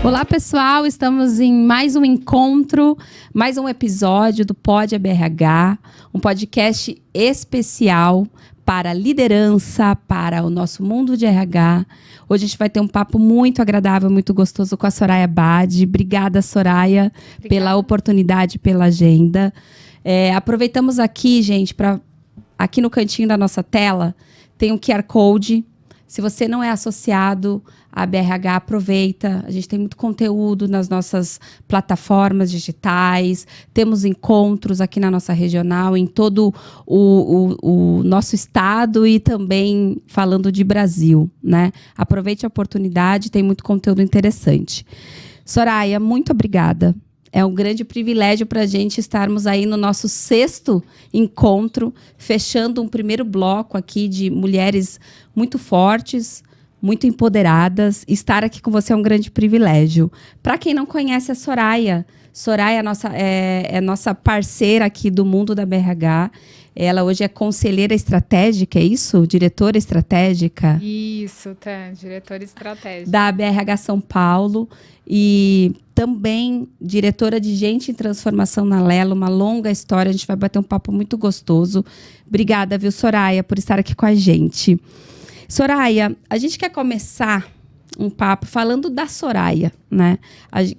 Olá, pessoal! Estamos em mais um encontro, mais um episódio do Pod ABRH, um podcast especial para liderança, para o nosso mundo de RH. Hoje a gente vai ter um papo muito agradável, muito gostoso com a Soraya Badi. Obrigada, Soraya, pela oportunidade, pela agenda. Aproveitamos aqui, gente, aqui no cantinho da nossa tela, tem um QR Code. Se você não é associado à BRH, aproveita. A gente tem muito conteúdo nas nossas plataformas digitais. Temos encontros aqui na nossa regional, em todo o nosso estado e também falando de Brasil, né? Aproveite a oportunidade, tem muito conteúdo interessante. Soraya, muito obrigada. É um grande privilégio para a gente estarmos aí no nosso 6º encontro, fechando um primeiro bloco aqui de mulheres muito fortes, muito empoderadas. Estar aqui com você é um grande privilégio. Para quem não conhece a Soraya, Soraya é nossa parceira aqui do mundo da BRH. Ela hoje é conselheira estratégica, é isso? Diretora estratégica? Isso, tá. Diretora estratégica. Da BRH São Paulo. E também diretora de Gente em Transformação na Lelo, uma longa história. A gente vai bater um papo muito gostoso. Obrigada, viu, Soraya, por estar aqui com a gente. Soraya, a gente quer começar um papo falando da Soraya, né?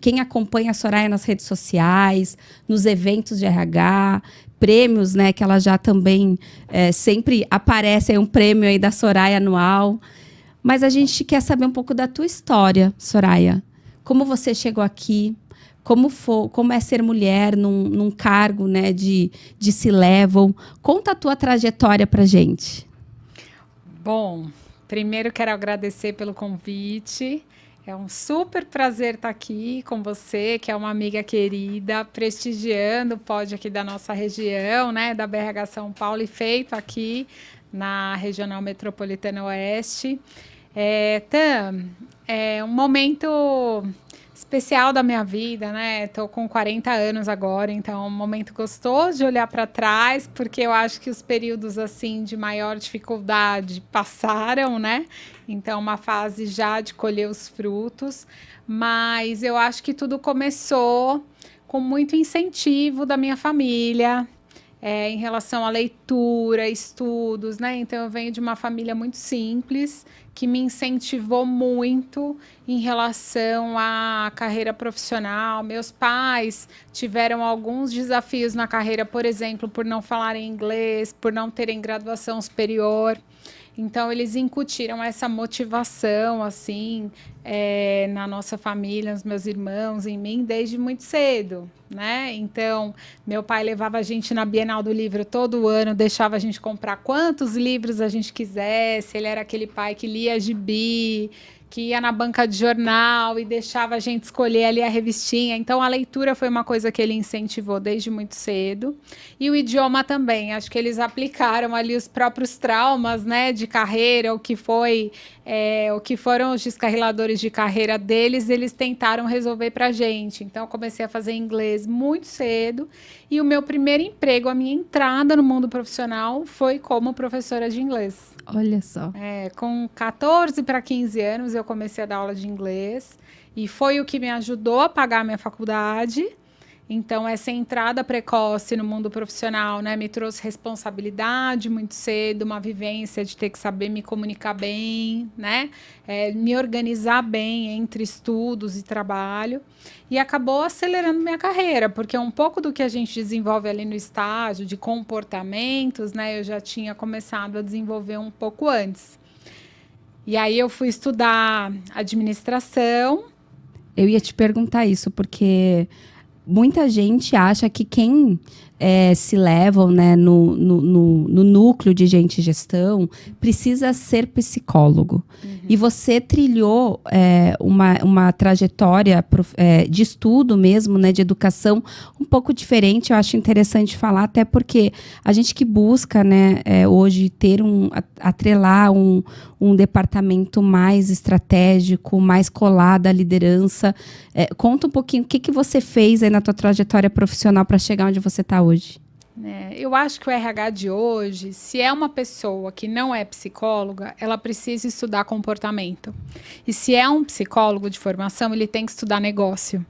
Quem acompanha a Soraya nas redes sociais, nos eventos de RH, prêmios, né? Que ela já também sempre aparece aí um prêmio aí da Soraya anual. Mas a gente quer saber um pouco da tua história, Soraya. Como você chegou aqui? Como é ser mulher num cargo, né, de C-level? Conta a tua trajetória pra gente. Bom, primeiro quero agradecer pelo convite. É um super prazer estar aqui com você, que é uma amiga querida, prestigiando o pod aqui da nossa região, né, da BRH São Paulo, e feito aqui na Regional Metropolitana Oeste. É um momento especial da minha vida, né? Tô com 40 anos agora, então é um momento gostoso de olhar para trás, porque eu acho que os períodos assim de maior dificuldade passaram, né? Então uma fase já de colher os frutos, mas eu acho que tudo começou com muito incentivo da minha família. Em relação à leitura, estudos, né? Então, eu venho de uma família muito simples, que me incentivou muito em relação à carreira profissional. Meus pais tiveram alguns desafios na carreira, por exemplo, por não falarem inglês, por não terem graduação superior. Então, eles incutiram essa motivação, assim, na nossa família, nos meus irmãos, em mim, desde muito cedo, né? Então, meu pai levava a gente na Bienal do Livro todo ano, deixava a gente comprar quantos livros a gente quisesse. Ele era aquele pai que lia gibi, que ia na banca de jornal e deixava a gente escolher ali a revistinha. Então, a leitura foi uma coisa que ele incentivou desde muito cedo. E o idioma também. Acho que eles aplicaram ali os próprios traumas, né, de carreira, o que foram os descarriladores de carreira deles, eles tentaram resolver para a gente. Então, eu comecei a fazer inglês muito cedo. E o meu primeiro emprego, a minha entrada no mundo profissional, foi como professora de inglês. Olha só. Com 14 para 15 anos, eu comecei a dar aula de inglês. E foi o que me ajudou a pagar a minha faculdade. Então, essa entrada precoce no mundo profissional, né, me trouxe responsabilidade muito cedo, uma vivência de ter que saber me comunicar bem, né, me organizar bem entre estudos e trabalho. E acabou acelerando minha carreira, porque um pouco do que a gente desenvolve ali no estágio de comportamentos, né, eu já tinha começado a desenvolver um pouco antes. E aí eu fui estudar administração. Eu ia te perguntar isso, porque muita gente acha que quem C-level, né, no núcleo de gente e gestão, precisa ser psicólogo. E você trilhou uma trajetória de estudo mesmo, né, de educação um pouco diferente. Eu acho interessante falar, até porque a gente que busca, né, hoje atrelar um departamento mais estratégico, mais colado à liderança. Conta um pouquinho o que você fez aí na tua trajetória profissional para chegar onde você está hoje. Eu acho que o RH de hoje, se é uma pessoa que não é psicóloga, ela precisa estudar comportamento. E se é um psicólogo de formação, ele tem que estudar negócio.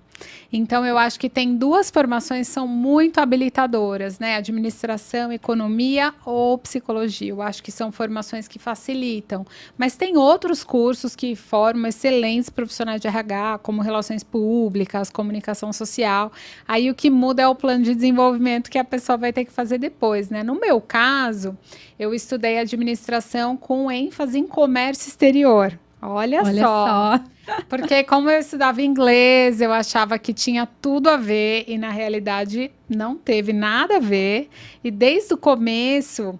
Então, eu acho que tem duas formações que são muito habilitadoras, né? Administração, economia ou psicologia. Eu acho que são formações que facilitam. Mas tem outros cursos que formam excelentes profissionais de RH, como relações públicas, comunicação social. Aí o que muda é o plano de desenvolvimento que a pessoa vai ter que fazer depois, né? No meu caso, eu estudei administração com ênfase em comércio exterior. Olha só. Porque como eu estudava inglês, eu achava que tinha tudo a ver e na realidade não teve nada a ver. E desde o começo,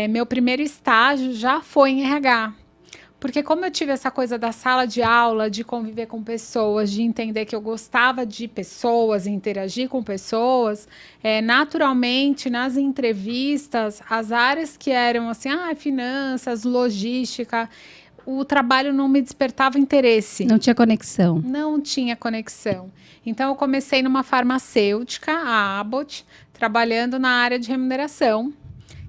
meu primeiro estágio já foi em RH. Porque como eu tive essa coisa da sala de aula, de conviver com pessoas, de entender que eu gostava de pessoas, interagir com pessoas, naturalmente, nas entrevistas, as áreas que eram assim, finanças, logística, o trabalho não me despertava interesse. Não tinha conexão. Não tinha conexão. Então, eu comecei numa farmacêutica, a Abbott, trabalhando na área de remuneração,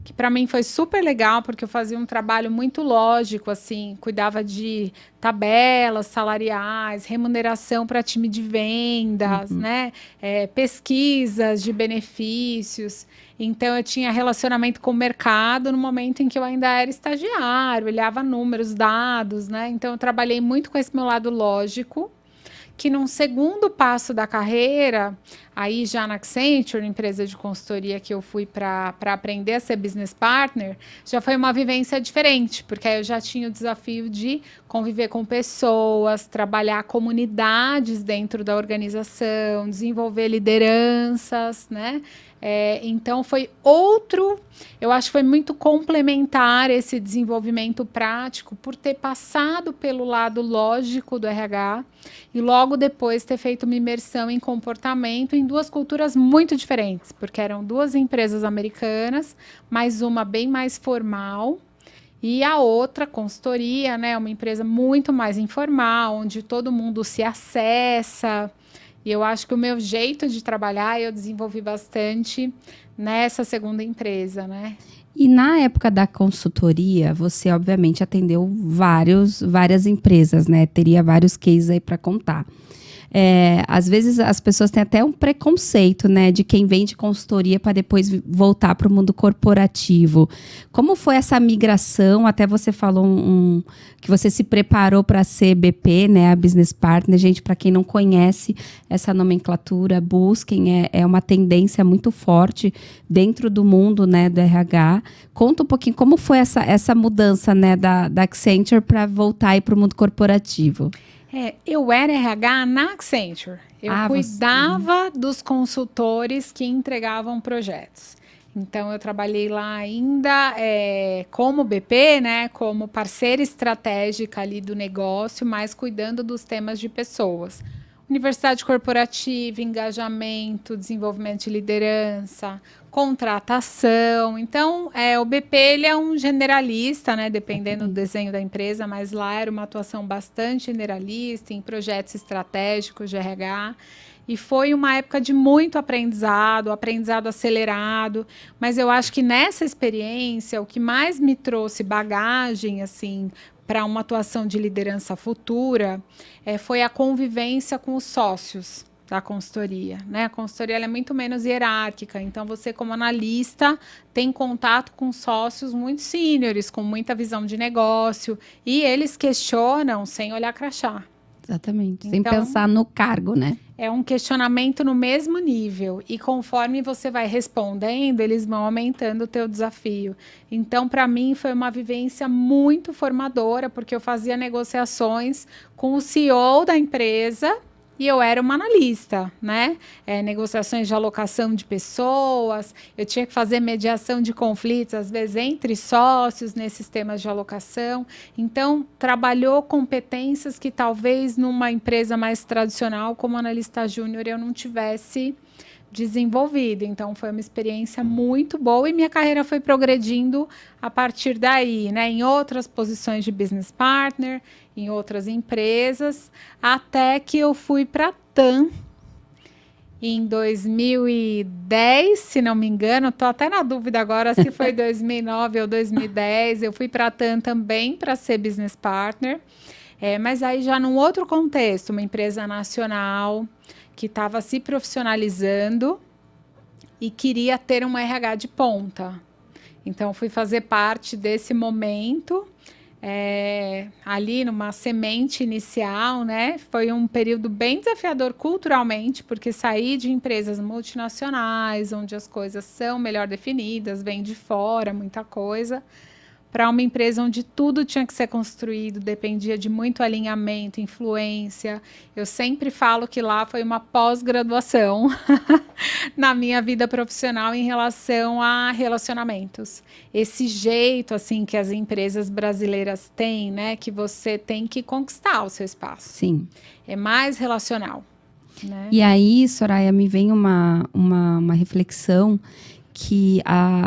que para mim foi super legal, porque eu fazia um trabalho muito lógico, assim, cuidava de tabelas salariais, remuneração para time de vendas, né? Pesquisas de benefícios. Então, eu tinha relacionamento com o mercado no momento em que eu ainda era estagiário, olhava números, dados, né? Então, eu trabalhei muito com esse meu lado lógico, que num segundo passo da carreira, aí já na Accenture, empresa de consultoria que eu fui para aprender a ser business partner, já foi uma vivência diferente, porque aí eu já tinha o desafio de conviver com pessoas, trabalhar comunidades dentro da organização, desenvolver lideranças, né? Então foi eu acho que foi muito complementar esse desenvolvimento prático por ter passado pelo lado lógico do RH e logo depois ter feito uma imersão em comportamento em duas culturas muito diferentes, porque eram duas empresas americanas, mas uma bem mais formal e a outra, consultoria, né, uma empresa muito mais informal, onde todo mundo se acessa. E eu acho que o meu jeito de trabalhar eu desenvolvi bastante nessa segunda empresa, né? E na época da consultoria, você obviamente atendeu várias empresas, né? Teria vários cases aí para contar. Às vezes as pessoas têm até um preconceito, né, de quem vem de consultoria para depois voltar para o mundo corporativo. Como foi essa migração? Até você falou que você se preparou para ser BP, né, a Business Partner. Gente, para quem não conhece essa nomenclatura, busquem, é uma tendência muito forte dentro do mundo, né, do RH. Conta um pouquinho como foi essa mudança, né, da Accenture para voltar para o mundo corporativo. Eu era RH na Accenture. Eu cuidava dos consultores que entregavam projetos. Então, eu trabalhei lá ainda como BP, né, como parceira estratégica ali do negócio, mas cuidando dos temas de pessoas. Universidade corporativa, engajamento, desenvolvimento de liderança, contratação. Então, o BP ele é um generalista, né, dependendo do desenho da empresa, mas lá era uma atuação bastante generalista em projetos estratégicos de RH. E foi uma época de muito aprendizado acelerado, mas eu acho que nessa experiência, o que mais me trouxe bagagem, assim, para uma atuação de liderança futura, foi a convivência com os sócios da consultoria, né? A consultoria ela é muito menos hierárquica, então você como analista tem contato com sócios muito sêniores, com muita visão de negócio, e eles questionam sem olhar crachá. Exatamente, sem pensar no cargo, né? É um questionamento no mesmo nível. E conforme você vai respondendo, eles vão aumentando o teu desafio. Então, para mim, foi uma vivência muito formadora, porque eu fazia negociações com o CEO da empresa e eu era uma analista, né? Negociações de alocação de pessoas, eu tinha que fazer mediação de conflitos, às vezes, entre sócios nesses temas de alocação. Então, trabalhou competências que talvez numa empresa mais tradicional, como analista júnior, eu não tivesse desenvolvido. Então, foi uma experiência muito boa e minha carreira foi progredindo a partir daí, né? Em outras posições de business partner, em outras empresas, até que eu fui para a TAM em 2010, se não me engano. Estou até na dúvida agora se foi 2009 ou 2010. Eu fui para a TAM também para ser business partner, mas aí já num outro contexto, uma empresa nacional que estava se profissionalizando e queria ter um RH de ponta. Então, fui fazer parte desse momento, ali numa semente inicial, né? Foi um período bem desafiador culturalmente, porque saí de empresas multinacionais, onde as coisas são melhor definidas, vem de fora, muita coisa, para uma empresa onde tudo tinha que ser construído, dependia de muito alinhamento, influência. Eu sempre falo que lá foi uma pós-graduação na minha vida profissional em relação a relacionamentos. Esse jeito assim que as empresas brasileiras têm, né, que você tem que conquistar o seu espaço. Sim. É mais relacional, né? E aí, Soraya, me vem uma reflexão que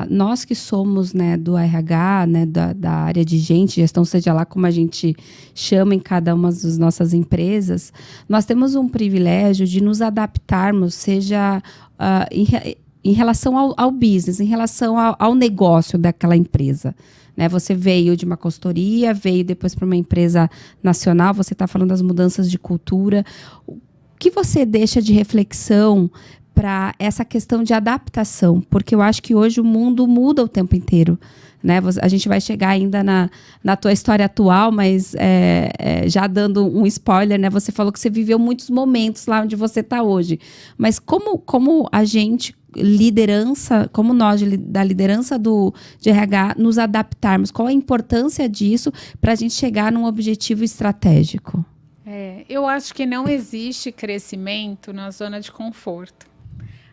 nós que somos, né, do RH, né, da área de gestão, seja lá como a gente chama em cada uma das nossas empresas, nós temos um privilégio de nos adaptarmos, seja em relação ao business, em relação ao negócio daquela empresa. Né? Você veio de uma consultoria, veio depois para uma empresa nacional, você está falando das mudanças de cultura. O que você deixa de reflexão para essa questão de adaptação? Porque eu acho que hoje o mundo muda o tempo inteiro. Né? A gente vai chegar ainda na tua história atual, mas já dando um spoiler, né? Você falou que você viveu muitos momentos lá onde você está hoje. Mas como a gente, liderança, como nós da liderança de RH, nos adaptarmos? Qual a importância disso para a gente chegar num objetivo estratégico? Eu acho que não existe crescimento na zona de conforto.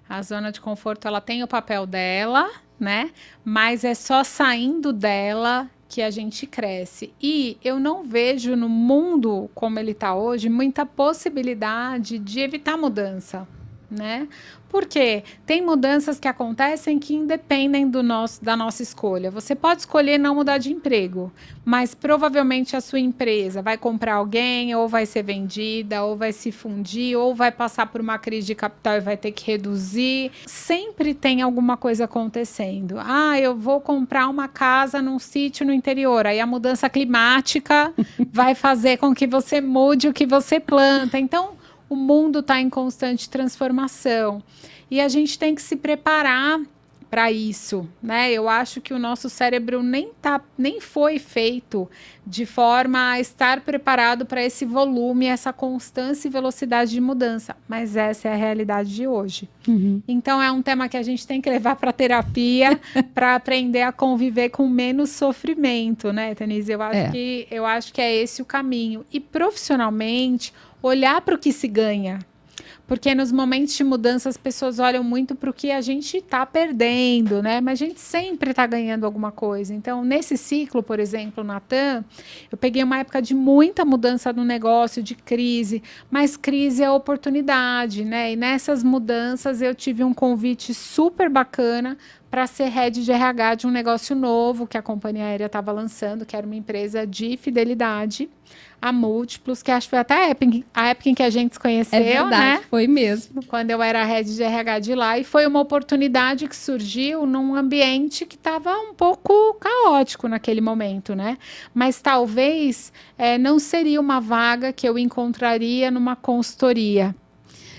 A zona de conforto, ela tem o papel dela, né? Mas é só saindo dela que a gente cresce. E eu não vejo no mundo como ele está hoje muita possibilidade de evitar mudança, né? Porque tem mudanças que acontecem que independem da nossa escolha. Você pode escolher não mudar de emprego, mas provavelmente a sua empresa vai comprar alguém, ou vai ser vendida, ou vai se fundir, ou vai passar por uma crise de capital e vai ter que reduzir. Sempre tem alguma coisa acontecendo. Eu vou comprar uma casa num sítio no interior, aí a mudança climática vai fazer com que você mude o que você planta. Então, o mundo está em constante transformação e a gente tem que se preparar para isso, né? Eu acho que o nosso cérebro nem foi feito de forma a estar preparado para esse volume, essa constância e velocidade de mudança, mas essa é a realidade de hoje. Uhum. Então é um tema que a gente tem que levar para terapia para aprender a conviver com menos sofrimento, né, Tanise? Eu acho que é esse o caminho. E profissionalmente, olhar para o que se ganha. Porque nos momentos de mudança as pessoas olham muito para o que a gente está perdendo, né? Mas a gente sempre está ganhando alguma coisa. Então, nesse ciclo, por exemplo, na TAM, eu peguei uma época de muita mudança no negócio, de crise, mas crise é oportunidade, né? E nessas mudanças eu tive um convite super bacana para ser head de RH de um negócio novo que a companhia aérea estava lançando, que era uma empresa de fidelidade a múltiplos, que acho que foi até a época em que a gente se conheceu, verdade, né? Foi mesmo. Quando eu era head de RH de lá, e foi uma oportunidade que surgiu num ambiente que estava um pouco caótico naquele momento, né? Mas talvez não seria uma vaga que eu encontraria numa consultoria.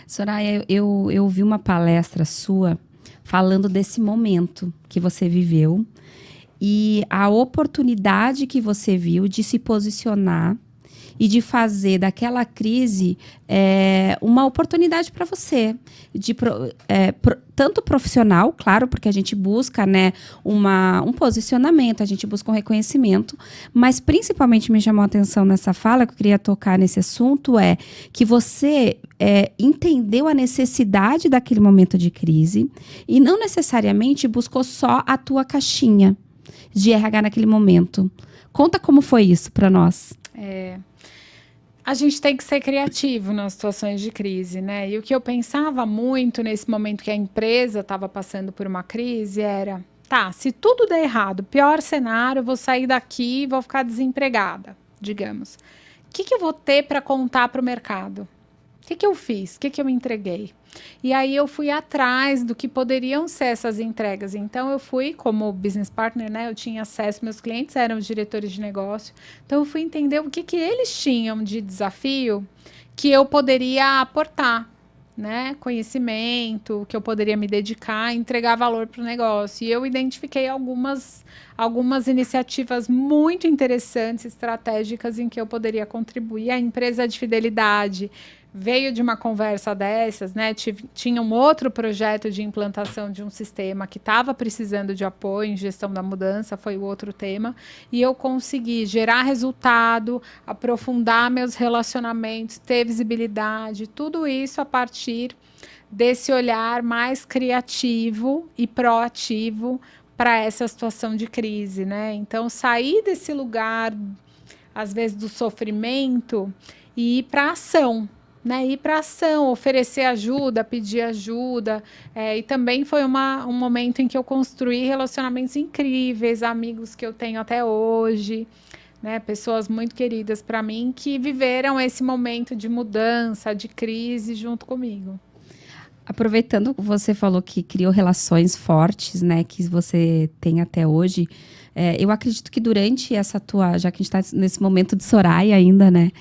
Soraya, eu vi uma palestra sua falando desse momento que você viveu e a oportunidade que você viu de se posicionar e de fazer daquela crise uma oportunidade para você, tanto profissional, claro, porque a gente busca, né, um posicionamento, a gente busca um reconhecimento, mas principalmente me chamou a atenção nessa fala, que eu queria tocar nesse assunto, que você entendeu a necessidade daquele momento de crise e não necessariamente buscou só a tua caixinha de RH naquele momento. Conta como foi isso para nós. A gente tem que ser criativo nas situações de crise, né? E o que eu pensava muito nesse momento que a empresa estava passando por uma crise era, se tudo der errado, pior cenário, eu vou sair daqui e vou ficar desempregada, digamos. O que eu vou ter para contar para o mercado? O que eu fiz? O que eu entreguei? E aí eu fui atrás do que poderiam ser essas entregas. Então eu fui como business partner, né? Eu tinha acesso, meus clientes eram os diretores de negócio. Então eu fui entender o que eles tinham de desafio que eu poderia aportar, né? Conhecimento, que eu poderia me dedicar, entregar valor para o negócio. E eu identifiquei algumas iniciativas muito interessantes, estratégicas, em que eu poderia contribuir. A empresa de fidelidade veio de uma conversa dessas, né? Tinha um outro projeto de implantação de um sistema que estava precisando de apoio em gestão da mudança, foi o outro tema, e eu consegui gerar resultado, aprofundar meus relacionamentos, ter visibilidade, tudo isso a partir desse olhar mais criativo e proativo para essa situação de crise, né? Então, sair desse lugar, às vezes, do sofrimento e ir para a ação, né, ir para ação, oferecer ajuda, pedir ajuda, e também foi um momento em que eu construí relacionamentos incríveis, amigos que eu tenho até hoje, né, pessoas muito queridas para mim que viveram esse momento de mudança, de crise junto comigo. Aproveitando que você falou que criou relações fortes, né, que você tem até hoje, eu acredito que durante essa já que a gente está nesse momento de Soraya ainda, né,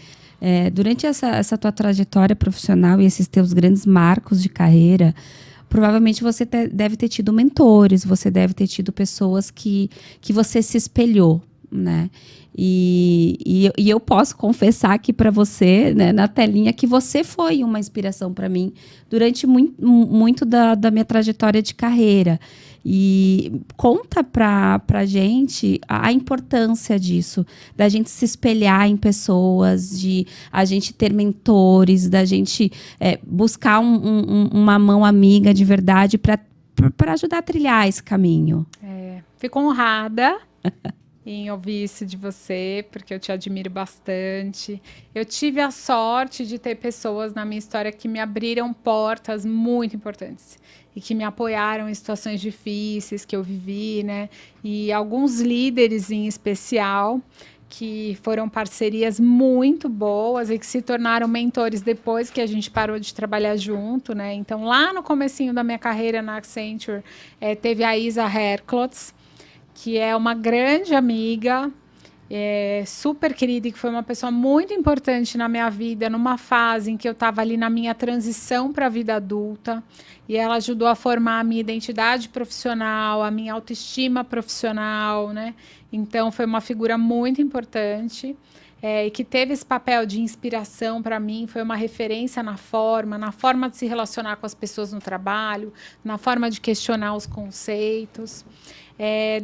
durante essa tua trajetória profissional e esses teus grandes marcos de carreira, provavelmente você deve ter tido mentores, você deve ter tido pessoas que você se espelhou, né? E eu posso confessar aqui para você, né, na telinha, que você foi uma inspiração para mim durante muito da minha trajetória de carreira. E conta pra gente a importância disso, da gente se espelhar em pessoas, de a gente ter mentores, da gente buscar uma mão amiga de verdade para ajudar a trilhar esse caminho. Fico honrada em ouvir isso de você, porque eu te admiro bastante. Eu tive a sorte de ter pessoas na minha história que me abriram portas muito importantes e que me apoiaram em situações difíceis que eu vivi, né? E alguns líderes em especial que foram parcerias muito boas e que se tornaram mentores depois que a gente parou de trabalhar junto, né? Então, lá no comecinho da minha carreira na Accenture, teve a Isa Herklotz, que é uma grande amiga, super querida, e que foi uma pessoa muito importante na minha vida, numa fase em que eu estava ali na minha transição para a vida adulta, e ela ajudou a formar a minha identidade profissional, a minha autoestima profissional, né? Então, foi uma figura muito importante, e que teve esse papel de inspiração para mim, foi uma referência na forma de se relacionar com as pessoas no trabalho, na forma de questionar os conceitos.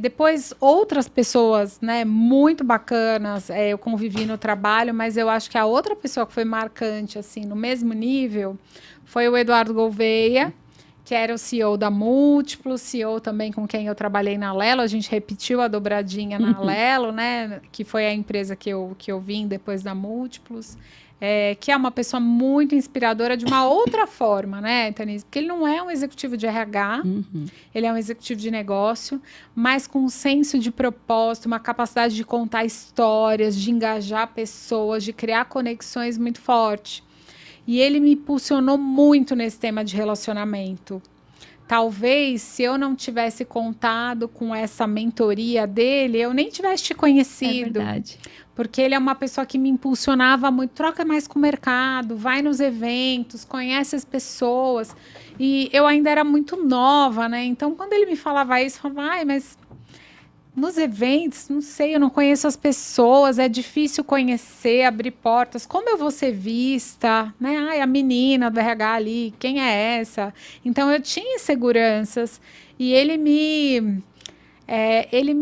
Depois, outras pessoas, né, muito bacanas, eu convivi no trabalho, mas eu acho que a outra pessoa que foi marcante, assim, no mesmo nível, foi o Eduardo Gouveia, que era o CEO da Múltiplo, CEO também com quem eu trabalhei na Alelo. A gente repetiu a dobradinha na Alelo, né, que foi a empresa que eu vim depois da Múltiplos. Que é uma pessoa muito inspiradora de uma outra forma, né, Tanise? Porque ele não é um executivo de RH, ele é um executivo de negócio, mas com um senso de propósito, uma capacidade de contar histórias, de engajar pessoas, de criar conexões muito forte. E ele me impulsionou muito nesse tema de relacionamento. Talvez, se eu não tivesse contado com essa mentoria dele, eu nem tivesse te conhecido. É verdade. Porque ele é uma pessoa que me impulsionava muito, troca mais com o mercado, vai nos eventos, conhece as pessoas. E eu ainda era muito nova, né? Então, quando ele me falava isso, eu falava, mas nos eventos, não sei, eu não conheço as pessoas, é difícil conhecer, abrir portas. Como eu vou ser vista, né? Ai, a menina do RH ali, quem é essa? Então eu tinha inseguranças e ele me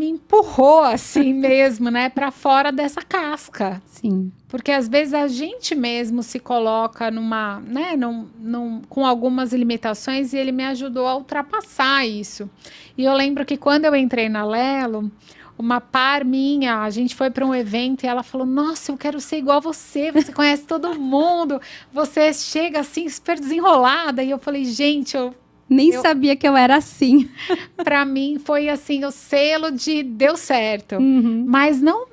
empurrou assim mesmo, né, para fora dessa casca. Sim. Porque às vezes a gente mesmo se coloca numa, né, com algumas limitações e ele me ajudou a ultrapassar isso. E eu lembro que quando eu entrei na Lelo, uma par minha, a gente foi para um evento e ela falou: Nossa, eu quero ser igual a você, você conhece todo mundo, você chega assim super desenrolada. E eu falei: Gente, Nem sabia que eu era assim. para mim foi assim o selo de deu certo. Mas não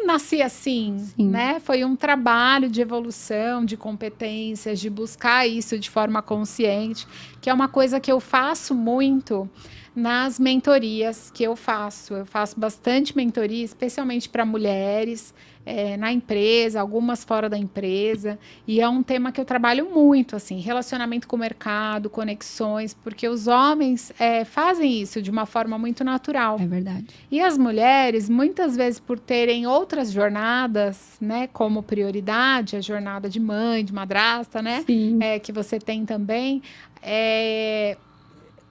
nasci assim, Sim. né? Foi um trabalho de evolução, de competências, de buscar isso de forma consciente, que é uma coisa que eu faço muito nas mentorias que eu faço. Eu faço bastante mentoria, especialmente para mulheres, na empresa, algumas fora da empresa, e é um tema que eu trabalho muito, assim, relacionamento com o mercado, conexões, porque os homens fazem isso de uma forma muito natural. É verdade. E as mulheres, muitas vezes, por terem outras jornadas, né, como prioridade, a jornada de mãe, de madrasta, né, que você tem também,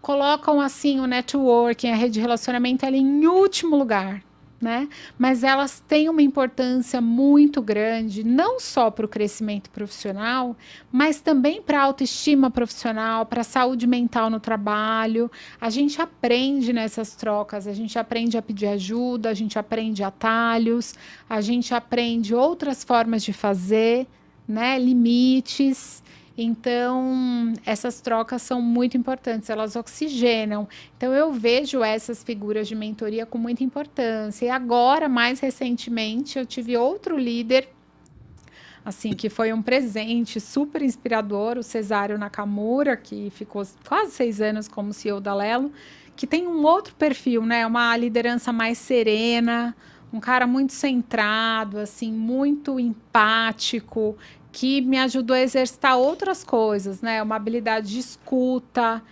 colocam assim o networking, a rede de relacionamento, ela em último lugar, né? Mas elas têm uma importância muito grande, não só para o crescimento profissional, mas também para a autoestima profissional, para a saúde mental no trabalho. A gente aprende nessas trocas, a gente aprende a pedir ajuda, a gente aprende atalhos, a gente aprende outras formas de fazer, né? Limites. Então, essas trocas são muito importantes, elas oxigenam. Então, eu vejo essas figuras de mentoria com muita importância. E agora, mais recentemente, eu tive outro líder, assim, que foi um presente super inspirador, o Cesário Nakamura, que ficou quase 6 anos como CEO da Lelo, que tem um outro perfil, né? Uma liderança mais serena, um cara muito centrado, assim, muito empático, que me ajudou a exercitar outras coisas, né? Uma habilidade de escuta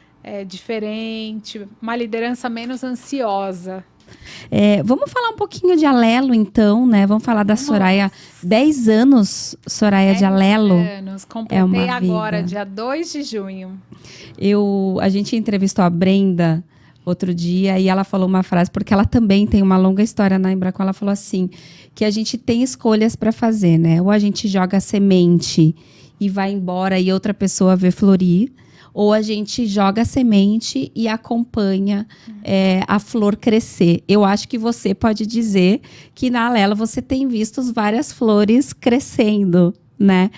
diferente, uma liderança menos ansiosa. Vamos falar um pouquinho de Alelo, então, né? Vamos falar da Soraya. 10 anos, Soraya, de Alelo. 10 anos, completei agora, dia 2 de junho. A gente entrevistou a Brenda outro dia e ela falou uma frase, porque ela também tem uma longa história na Embracon. Ela falou assim, que a gente tem escolhas para fazer, né? Ou a gente joga a semente e vai embora e outra pessoa vê florir, ou a gente joga a semente e acompanha a flor crescer. Eu acho que você pode dizer que na Alelo você tem visto várias flores crescendo, né?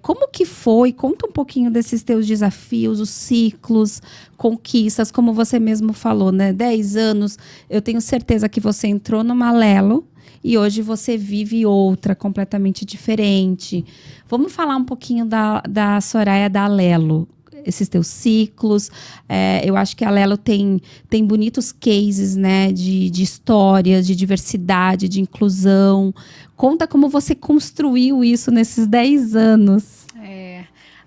Como que foi? Conta um pouquinho desses teus desafios, os ciclos, conquistas, como você mesmo falou, né? 10 anos, eu tenho certeza que você entrou numa Alelo e hoje você vive outra, completamente diferente. Vamos falar um pouquinho da Soraya da Alelo, esses teus ciclos. Eu acho que a Alelo tem bonitos cases, né, de histórias, de diversidade, de inclusão. Conta como você construiu isso nesses 10 anos.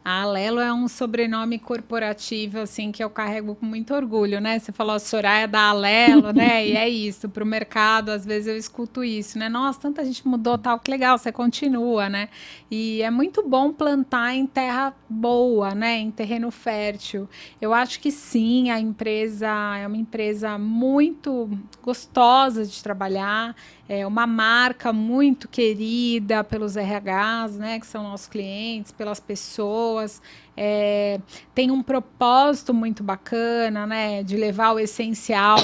A Alelo é um sobrenome corporativo, assim, que eu carrego com muito orgulho, né? Você falou Soraya da Alelo, né? E é isso, para o mercado, às vezes eu escuto isso, né? Nossa, tanta gente mudou, tal, que legal, você continua, né? E é muito bom plantar em terra boa, né? Em terreno fértil. Eu acho que sim, a empresa é uma empresa muito gostosa de trabalhar, é uma marca muito querida pelos RHs, né, que são nossos clientes, pelas pessoas. Tem um propósito muito bacana, né, de levar o essencial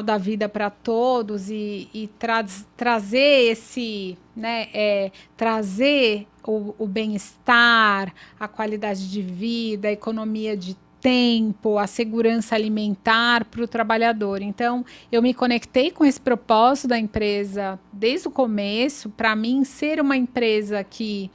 da vida para todos e trazer esse, né, trazer o bem-estar, a qualidade de vida, a economia de tempo, a segurança alimentar para o trabalhador. Então, eu me conectei com esse propósito da empresa desde o começo. Para mim, ser uma empresa que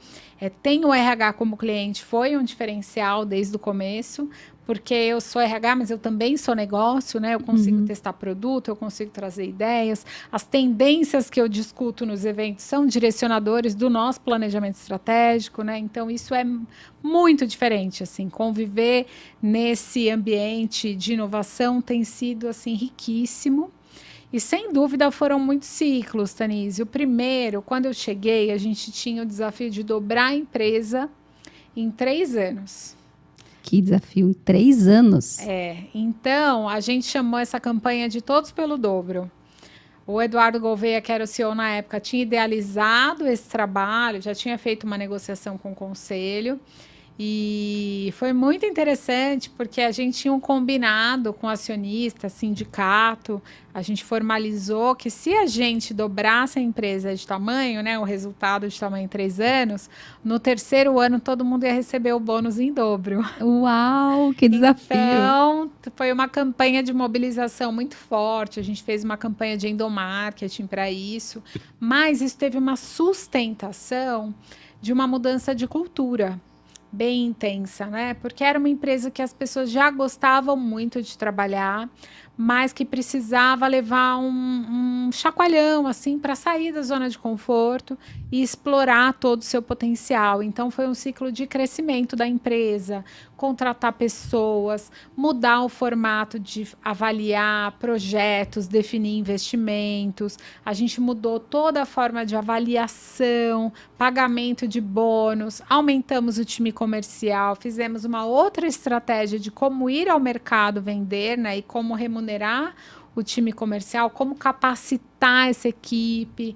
tem o RH como cliente foi um diferencial desde o começo, porque eu sou RH, mas eu também sou negócio, né? Eu consigo testar produto, eu consigo trazer ideias. As tendências que eu discuto nos eventos são direcionadores do nosso planejamento estratégico, né? Então, isso é muito diferente, assim. Conviver nesse ambiente de inovação tem sido, assim, riquíssimo. E sem dúvida foram muitos ciclos, Tanise. O primeiro, quando eu cheguei, a gente tinha o desafio de dobrar a empresa em 3 anos. Que desafio, em 3 anos. Então a gente chamou essa campanha de Todos pelo Dobro. O Eduardo Gouveia, que era o CEO na época, tinha idealizado esse trabalho, já tinha feito uma negociação com o conselho. E foi muito interessante porque a gente tinha um combinado com acionista, sindicato, a gente formalizou que se a gente dobrasse a empresa de tamanho, né, o resultado de tamanho em 3 anos, no 3º ano todo mundo ia receber o bônus em dobro. Uau, que desafio! Então, foi uma campanha de mobilização muito forte, a gente fez uma campanha de endomarketing para isso, mas isso teve uma sustentação de uma mudança de cultura bem intensa, né? Porque era uma empresa que as pessoas já gostavam muito de trabalhar, mas que precisava levar um chacoalhão assim para sair da zona de conforto e explorar todo o seu potencial. Então foi um ciclo de crescimento da empresa, contratar pessoas, mudar o formato de avaliar projetos, definir investimentos. A gente mudou toda a forma de avaliação, pagamento de bônus, aumentamos o time comercial, fizemos uma outra estratégia de como ir ao mercado vender, né, e como remunerar o time comercial, como capacitar essa equipe.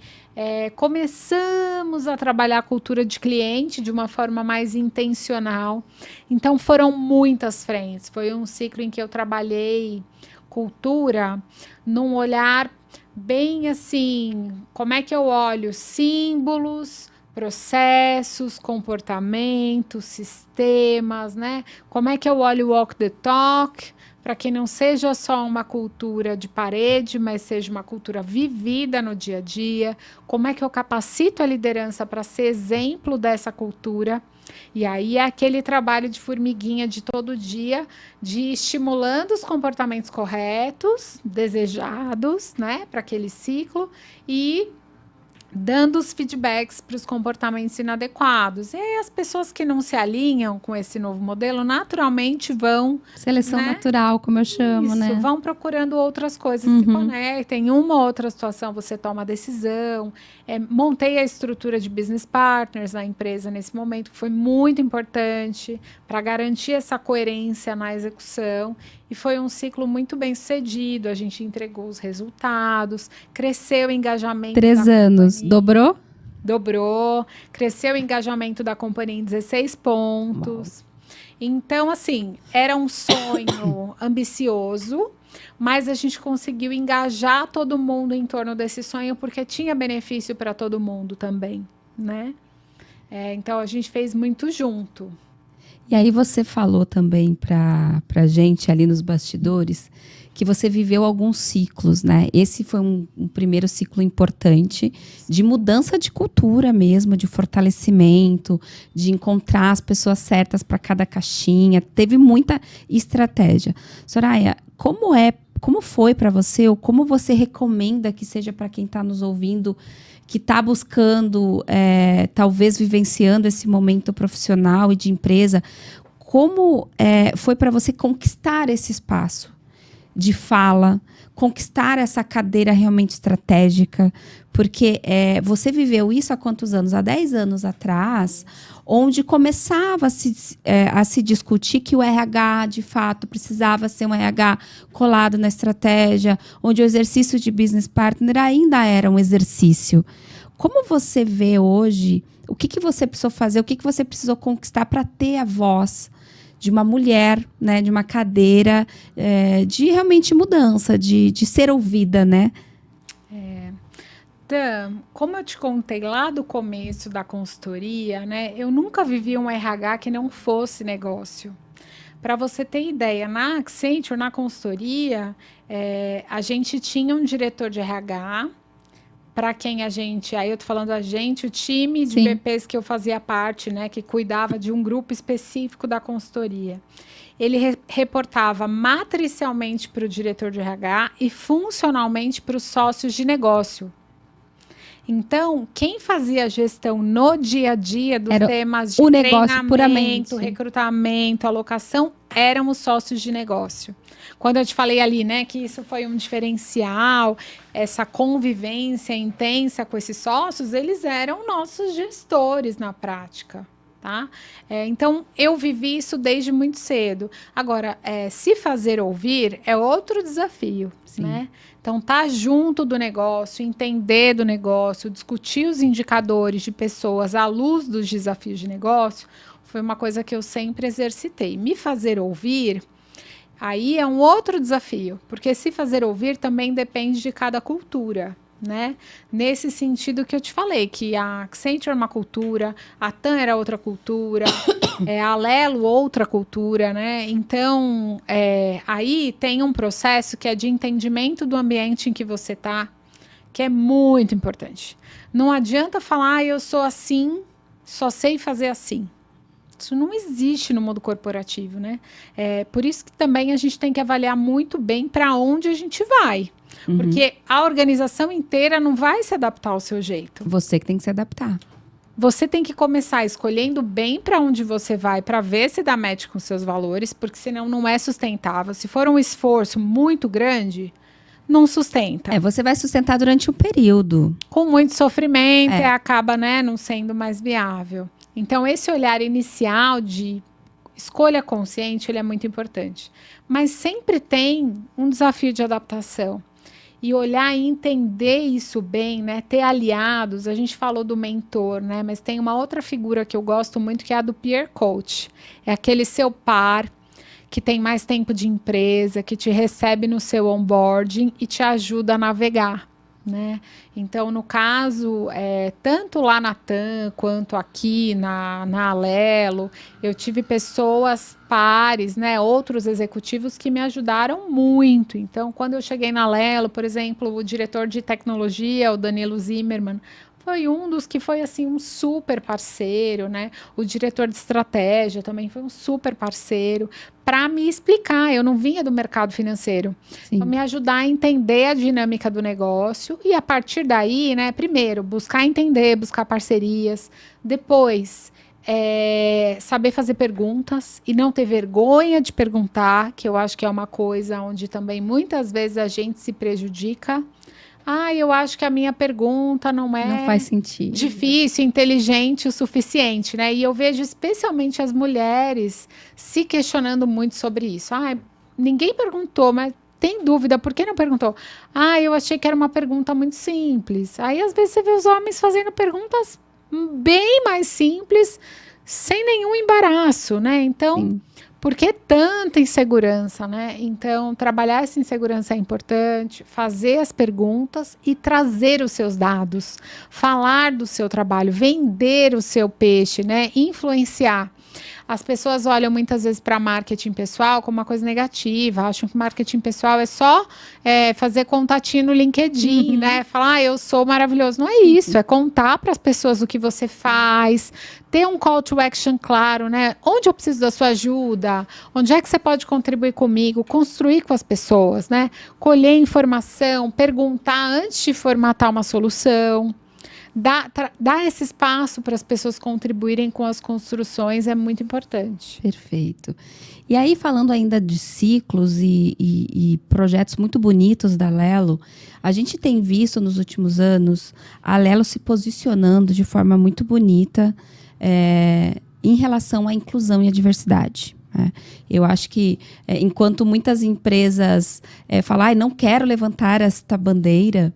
Começamos a trabalhar a cultura de cliente de uma forma mais intencional. Então foram muitas frentes. Foi um ciclo em que eu trabalhei cultura num olhar bem assim, como é que eu olho símbolos, processos, comportamentos, sistemas, né? Como é que eu olho o walk the talk, para que não seja só uma cultura de parede, mas seja uma cultura vivida no dia a dia. Como é que eu capacito a liderança para ser exemplo dessa cultura? E aí é aquele trabalho de formiguinha de todo dia, de estimulando os comportamentos corretos, desejados, né, para aquele ciclo, e dando os feedbacks para os comportamentos inadequados. E aí as pessoas que não se alinham com esse novo modelo, naturalmente vão... Seleção natural, como eu chamo, Isso, né? Vão procurando outras coisas que conectem. Uma outra situação, você toma a decisão. Montei a estrutura de business partners na empresa nesse momento, que foi muito importante para garantir essa coerência na execução. E foi um ciclo muito bem sucedido. A gente entregou os resultados, cresceu o engajamento. 3 anos. Dobrou? Dobrou. Cresceu o engajamento da companhia em 16 pontos. Uau. Então, assim, era um sonho ambicioso, mas a gente conseguiu engajar todo mundo em torno desse sonho, porque tinha benefício para todo mundo também, né? Então, a gente fez muito junto. E aí você falou também para gente ali nos bastidores que você viveu alguns ciclos, né? Esse foi um primeiro ciclo importante de mudança de cultura mesmo, de fortalecimento, de encontrar as pessoas certas para cada caixinha. Teve muita estratégia. Soraya, como foi para você, ou como você recomenda que seja para quem está nos ouvindo, que está buscando, talvez vivenciando esse momento profissional e de empresa, como foi para você conquistar esse espaço de fala, conquistar essa cadeira realmente estratégica? Porque você viveu isso há quantos anos? Há 10 anos atrás, onde começava a se discutir que o RH, de fato, precisava ser um RH colado na estratégia, onde o exercício de business partner ainda era um exercício. Como você vê hoje, o que você precisou fazer, o que você precisou conquistar para ter a voz de uma mulher, né, de uma cadeira, de realmente mudança, de ser ouvida, né? Então, como eu te contei lá do começo da consultoria, né, eu nunca vivi um RH que não fosse negócio. Para você ter ideia, na Accenture, na consultoria, a gente tinha um diretor de RH, para quem aí eu tô falando o time de BPs que eu fazia parte, né, que cuidava de um grupo específico da consultoria. Ele reportava matricialmente para o diretor de RH e funcionalmente para os sócios de negócio. Então, quem fazia a gestão no dia a dia dos temas de o negócio puramente, recrutamento, alocação, eram os sócios de negócio. Quando eu te falei ali, né, que isso foi um diferencial, essa convivência intensa com esses sócios, eles eram nossos gestores na prática. Tá? Então, eu vivi isso desde muito cedo. Agora, se fazer ouvir é outro desafio, né? Então, estar junto do negócio, entender do negócio, discutir os indicadores de pessoas à luz dos desafios de negócio, foi uma coisa que eu sempre exercitei. Me fazer ouvir, aí é um outro desafio, porque se fazer ouvir também depende de cada cultura. Né? Nesse sentido que eu te falei, que a Accenture é uma cultura, a TAM era outra cultura, a Alelo outra cultura, né? Então, aí tem um processo que é de entendimento do ambiente em que você está, que é muito importante. Não adianta falar, eu sou assim, só sei fazer assim. Isso não existe no mundo corporativo, né? Por isso que também a gente tem que avaliar muito bem para onde a gente vai. Porque a organização inteira não vai se adaptar ao seu jeito. Você que tem que se adaptar. Você tem que começar escolhendo bem para onde você vai, para ver se dá match com seus valores, porque senão não é sustentável. Se for um esforço muito grande, não sustenta. Você vai sustentar durante um período. Com muito sofrimento, acaba, né, não sendo mais viável. Então, esse olhar inicial de escolha consciente, ele é muito importante. Mas sempre tem um desafio de adaptação. E olhar e entender isso bem, né? Ter aliados. A gente falou do mentor, né? Mas tem uma outra figura que eu gosto muito, que é a do peer coach. É aquele seu par que tem mais tempo de empresa, que te recebe no seu onboarding e te ajuda a navegar. Né? Então, no caso, tanto lá na TAM quanto aqui na Alelo, eu tive pessoas pares, né, outros executivos que me ajudaram muito. Então, quando eu cheguei na Alelo, por exemplo, o diretor de tecnologia, o Danilo Zimmermann, foi um dos que foi assim um super parceiro, né? O diretor de estratégia também foi um super parceiro para me explicar. Eu não vinha do mercado financeiro, para me ajudar a entender a dinâmica do negócio e a partir daí, né? Primeiro, buscar entender, buscar parcerias. Depois, saber fazer perguntas e não ter vergonha de perguntar, que eu acho que é uma coisa onde também muitas vezes a gente se prejudica. Eu acho que a minha pergunta não faz sentido. Difícil, inteligente o suficiente, né? E eu vejo especialmente as mulheres se questionando muito sobre isso. Ninguém perguntou, mas tem dúvida, por que não perguntou? Eu achei que era uma pergunta muito simples. Aí, às vezes, você vê os homens fazendo perguntas bem mais simples, sem nenhum embaraço, né? Então... Sim. Por que tanta insegurança, né? Então, trabalhar essa insegurança é importante, fazer as perguntas e trazer os seus dados, falar do seu trabalho, vender o seu peixe, né? Influenciar. As pessoas olham muitas vezes para marketing pessoal como uma coisa negativa, acham que marketing pessoal é só fazer contatinho no LinkedIn, né? Falar, eu sou maravilhoso. Não é isso, é contar para as pessoas o que você faz, ter um call to action claro, né? Onde eu preciso da sua ajuda? Onde é que você pode contribuir comigo? Construir com as pessoas, né? Colher informação, perguntar antes de formatar uma solução. Dar esse espaço para as pessoas contribuírem com as construções é muito importante. Perfeito. E aí, falando ainda de ciclos e projetos muito bonitos da Alelo, a gente tem visto nos últimos anos a Alelo se posicionando de forma muito bonita em relação à inclusão e à diversidade. Eu acho que, enquanto muitas empresas falam, não quero levantar esta bandeira,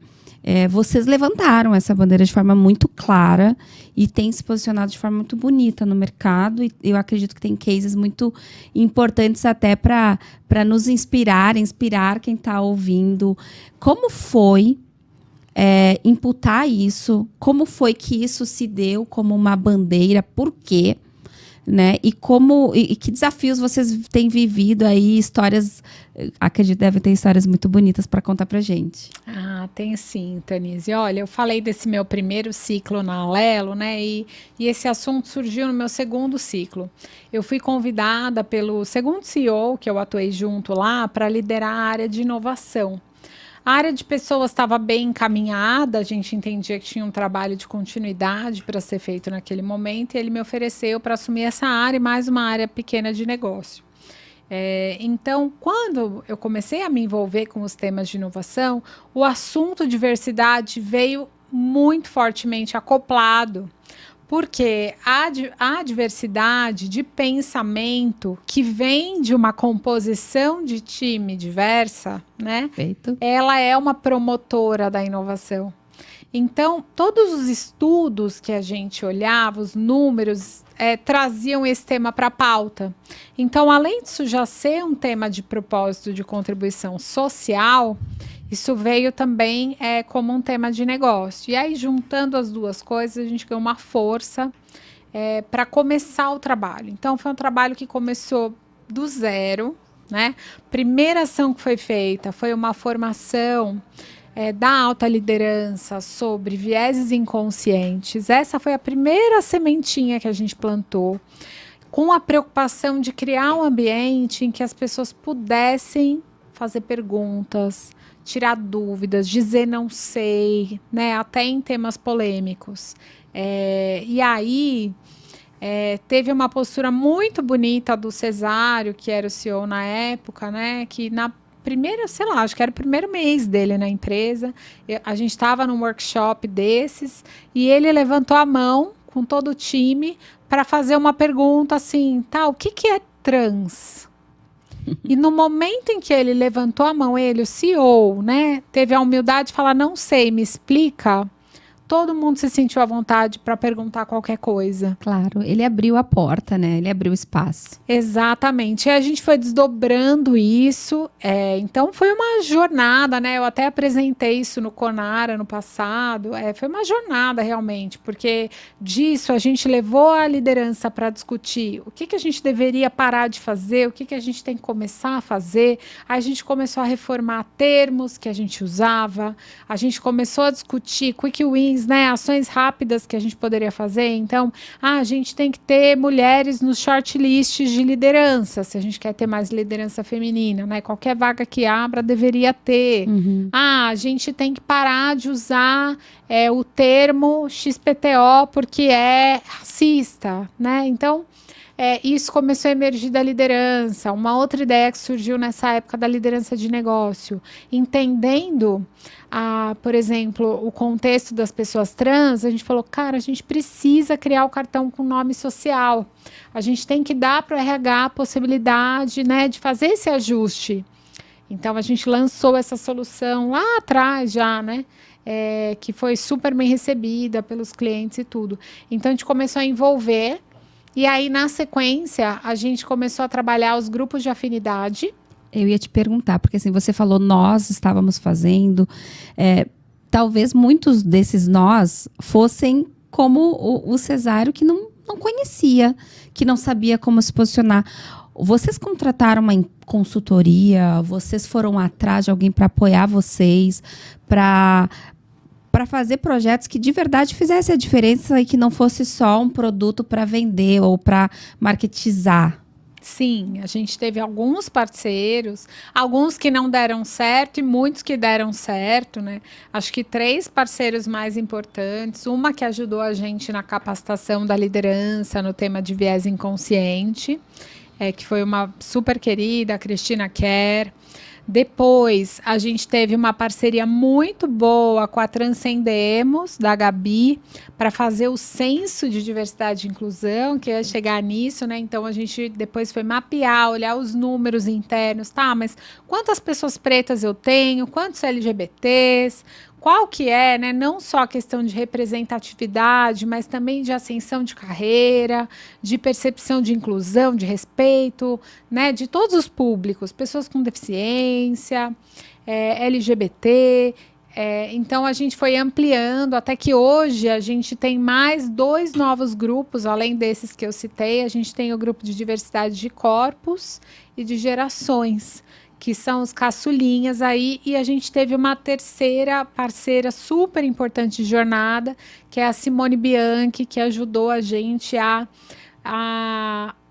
vocês levantaram essa bandeira de forma muito clara e têm se posicionado de forma muito bonita no mercado. E eu acredito que tem cases muito importantes até para nos inspirar quem está ouvindo. Como foi imputar isso? Como foi que isso se deu como uma bandeira? Por quê? Né? E que desafios vocês têm vivido aí, histórias, acredito que devem ter histórias muito bonitas para contar pra gente. Tem sim, Tanise. Olha, eu falei desse meu primeiro ciclo na Alelo, né? E esse assunto surgiu no meu segundo ciclo. Eu fui convidada pelo segundo CEO, que eu atuei junto lá, para liderar a área de inovação. A área de pessoas estava bem encaminhada, a gente entendia que tinha um trabalho de continuidade para ser feito naquele momento, e ele me ofereceu para assumir essa área e mais uma área pequena de negócio. Então, quando eu comecei a me envolver com os temas de inovação, o assunto diversidade veio muito fortemente acoplado, porque a diversidade de pensamento que vem de uma composição de time diversa, né? Perfeito. Ela é uma promotora da inovação. Então, todos os estudos que a gente olhava, os números, traziam esse tema para a pauta. Então, além disso já ser um tema de propósito de contribuição social, isso veio também como um tema de negócio. E aí, juntando as duas coisas, a gente ganhou uma força para começar o trabalho. Então, foi um trabalho que começou do zero, né? Primeira ação que foi feita foi uma formação da alta liderança sobre vieses inconscientes. Essa foi a primeira sementinha que a gente plantou, com a preocupação de criar um ambiente em que as pessoas pudessem fazer perguntas, tirar dúvidas, dizer não sei, né, até em temas polêmicos. E aí teve uma postura muito bonita do Cesário, que era o CEO na época, né, que na primeira, sei lá, acho que era o primeiro mês dele na empresa, a gente estava num workshop desses, e ele levantou a mão com todo o time para fazer uma pergunta assim, o que é trans? E no momento em que ele levantou a mão, ele, o CEO, né, teve a humildade de falar, não sei, me explica. Todo mundo se sentiu à vontade para perguntar qualquer coisa. Claro, ele abriu a porta, né? Ele abriu o espaço. Exatamente. E a gente foi desdobrando isso. Então, foi uma jornada, né? Eu até apresentei isso no Conara no passado. Foi uma jornada, realmente, porque disso a gente levou a liderança para discutir o que a gente deveria parar de fazer, o que a gente tem que começar a fazer. Aí a gente começou a reformar termos que a gente usava. A gente começou a discutir quick wins, né, ações rápidas que a gente poderia fazer. Então, a gente tem que ter mulheres nos shortlists de liderança, se a gente quer ter mais liderança feminina, né? Qualquer vaga que abra deveria ter. Uhum. A gente tem que parar de usar o termo XPTO porque é racista, né? Então, isso começou a emergir da liderança. Uma outra ideia que surgiu nessa época da liderança de negócio, entendendo, por exemplo, o contexto das pessoas trans, a gente falou, cara, a gente precisa criar o cartão com nome social. A gente tem que dar para o RH a possibilidade, né, de fazer esse ajuste. Então, a gente lançou essa solução lá atrás já, né? Que foi super bem recebida pelos clientes e tudo. Então, a gente começou a envolver. E aí, na sequência, a gente começou a trabalhar os grupos de afinidade. Eu ia te perguntar, porque assim, você falou nós estávamos fazendo. Talvez muitos desses nós fossem como o Cesário, que não conhecia, que não sabia como se posicionar. Vocês contrataram uma consultoria? Vocês foram atrás de alguém para apoiar vocês, para fazer projetos que de verdade fizessem a diferença e que não fosse só um produto para vender ou para marketizar? Sim, a gente teve alguns parceiros, alguns que não deram certo e muitos que deram certo, né? Acho que 3 parceiros mais importantes. Uma que ajudou a gente na capacitação da liderança no tema de viés inconsciente, que foi uma super querida, a Cristina Kerr. Depois, a gente teve uma parceria muito boa com a Transcendemos, da Gabi, para fazer o censo de diversidade e inclusão, que ia chegar nisso, né? Então, a gente depois foi mapear, olhar os números internos, mas quantas pessoas pretas eu tenho, quantos LGBTs, qual que é, né? Não só a questão de representatividade, mas também de ascensão de carreira, de percepção de inclusão, de respeito, né? De todos os públicos, pessoas com deficiência, LGBT. Então, a gente foi ampliando até que hoje a gente tem mais 2 novos grupos, além desses que eu citei. A gente tem o grupo de diversidade de corpos e de gerações, que são os caçulinhas aí, e a gente teve uma terceira parceira super importante de jornada, que é a Simone Bianchi, que ajudou a gente a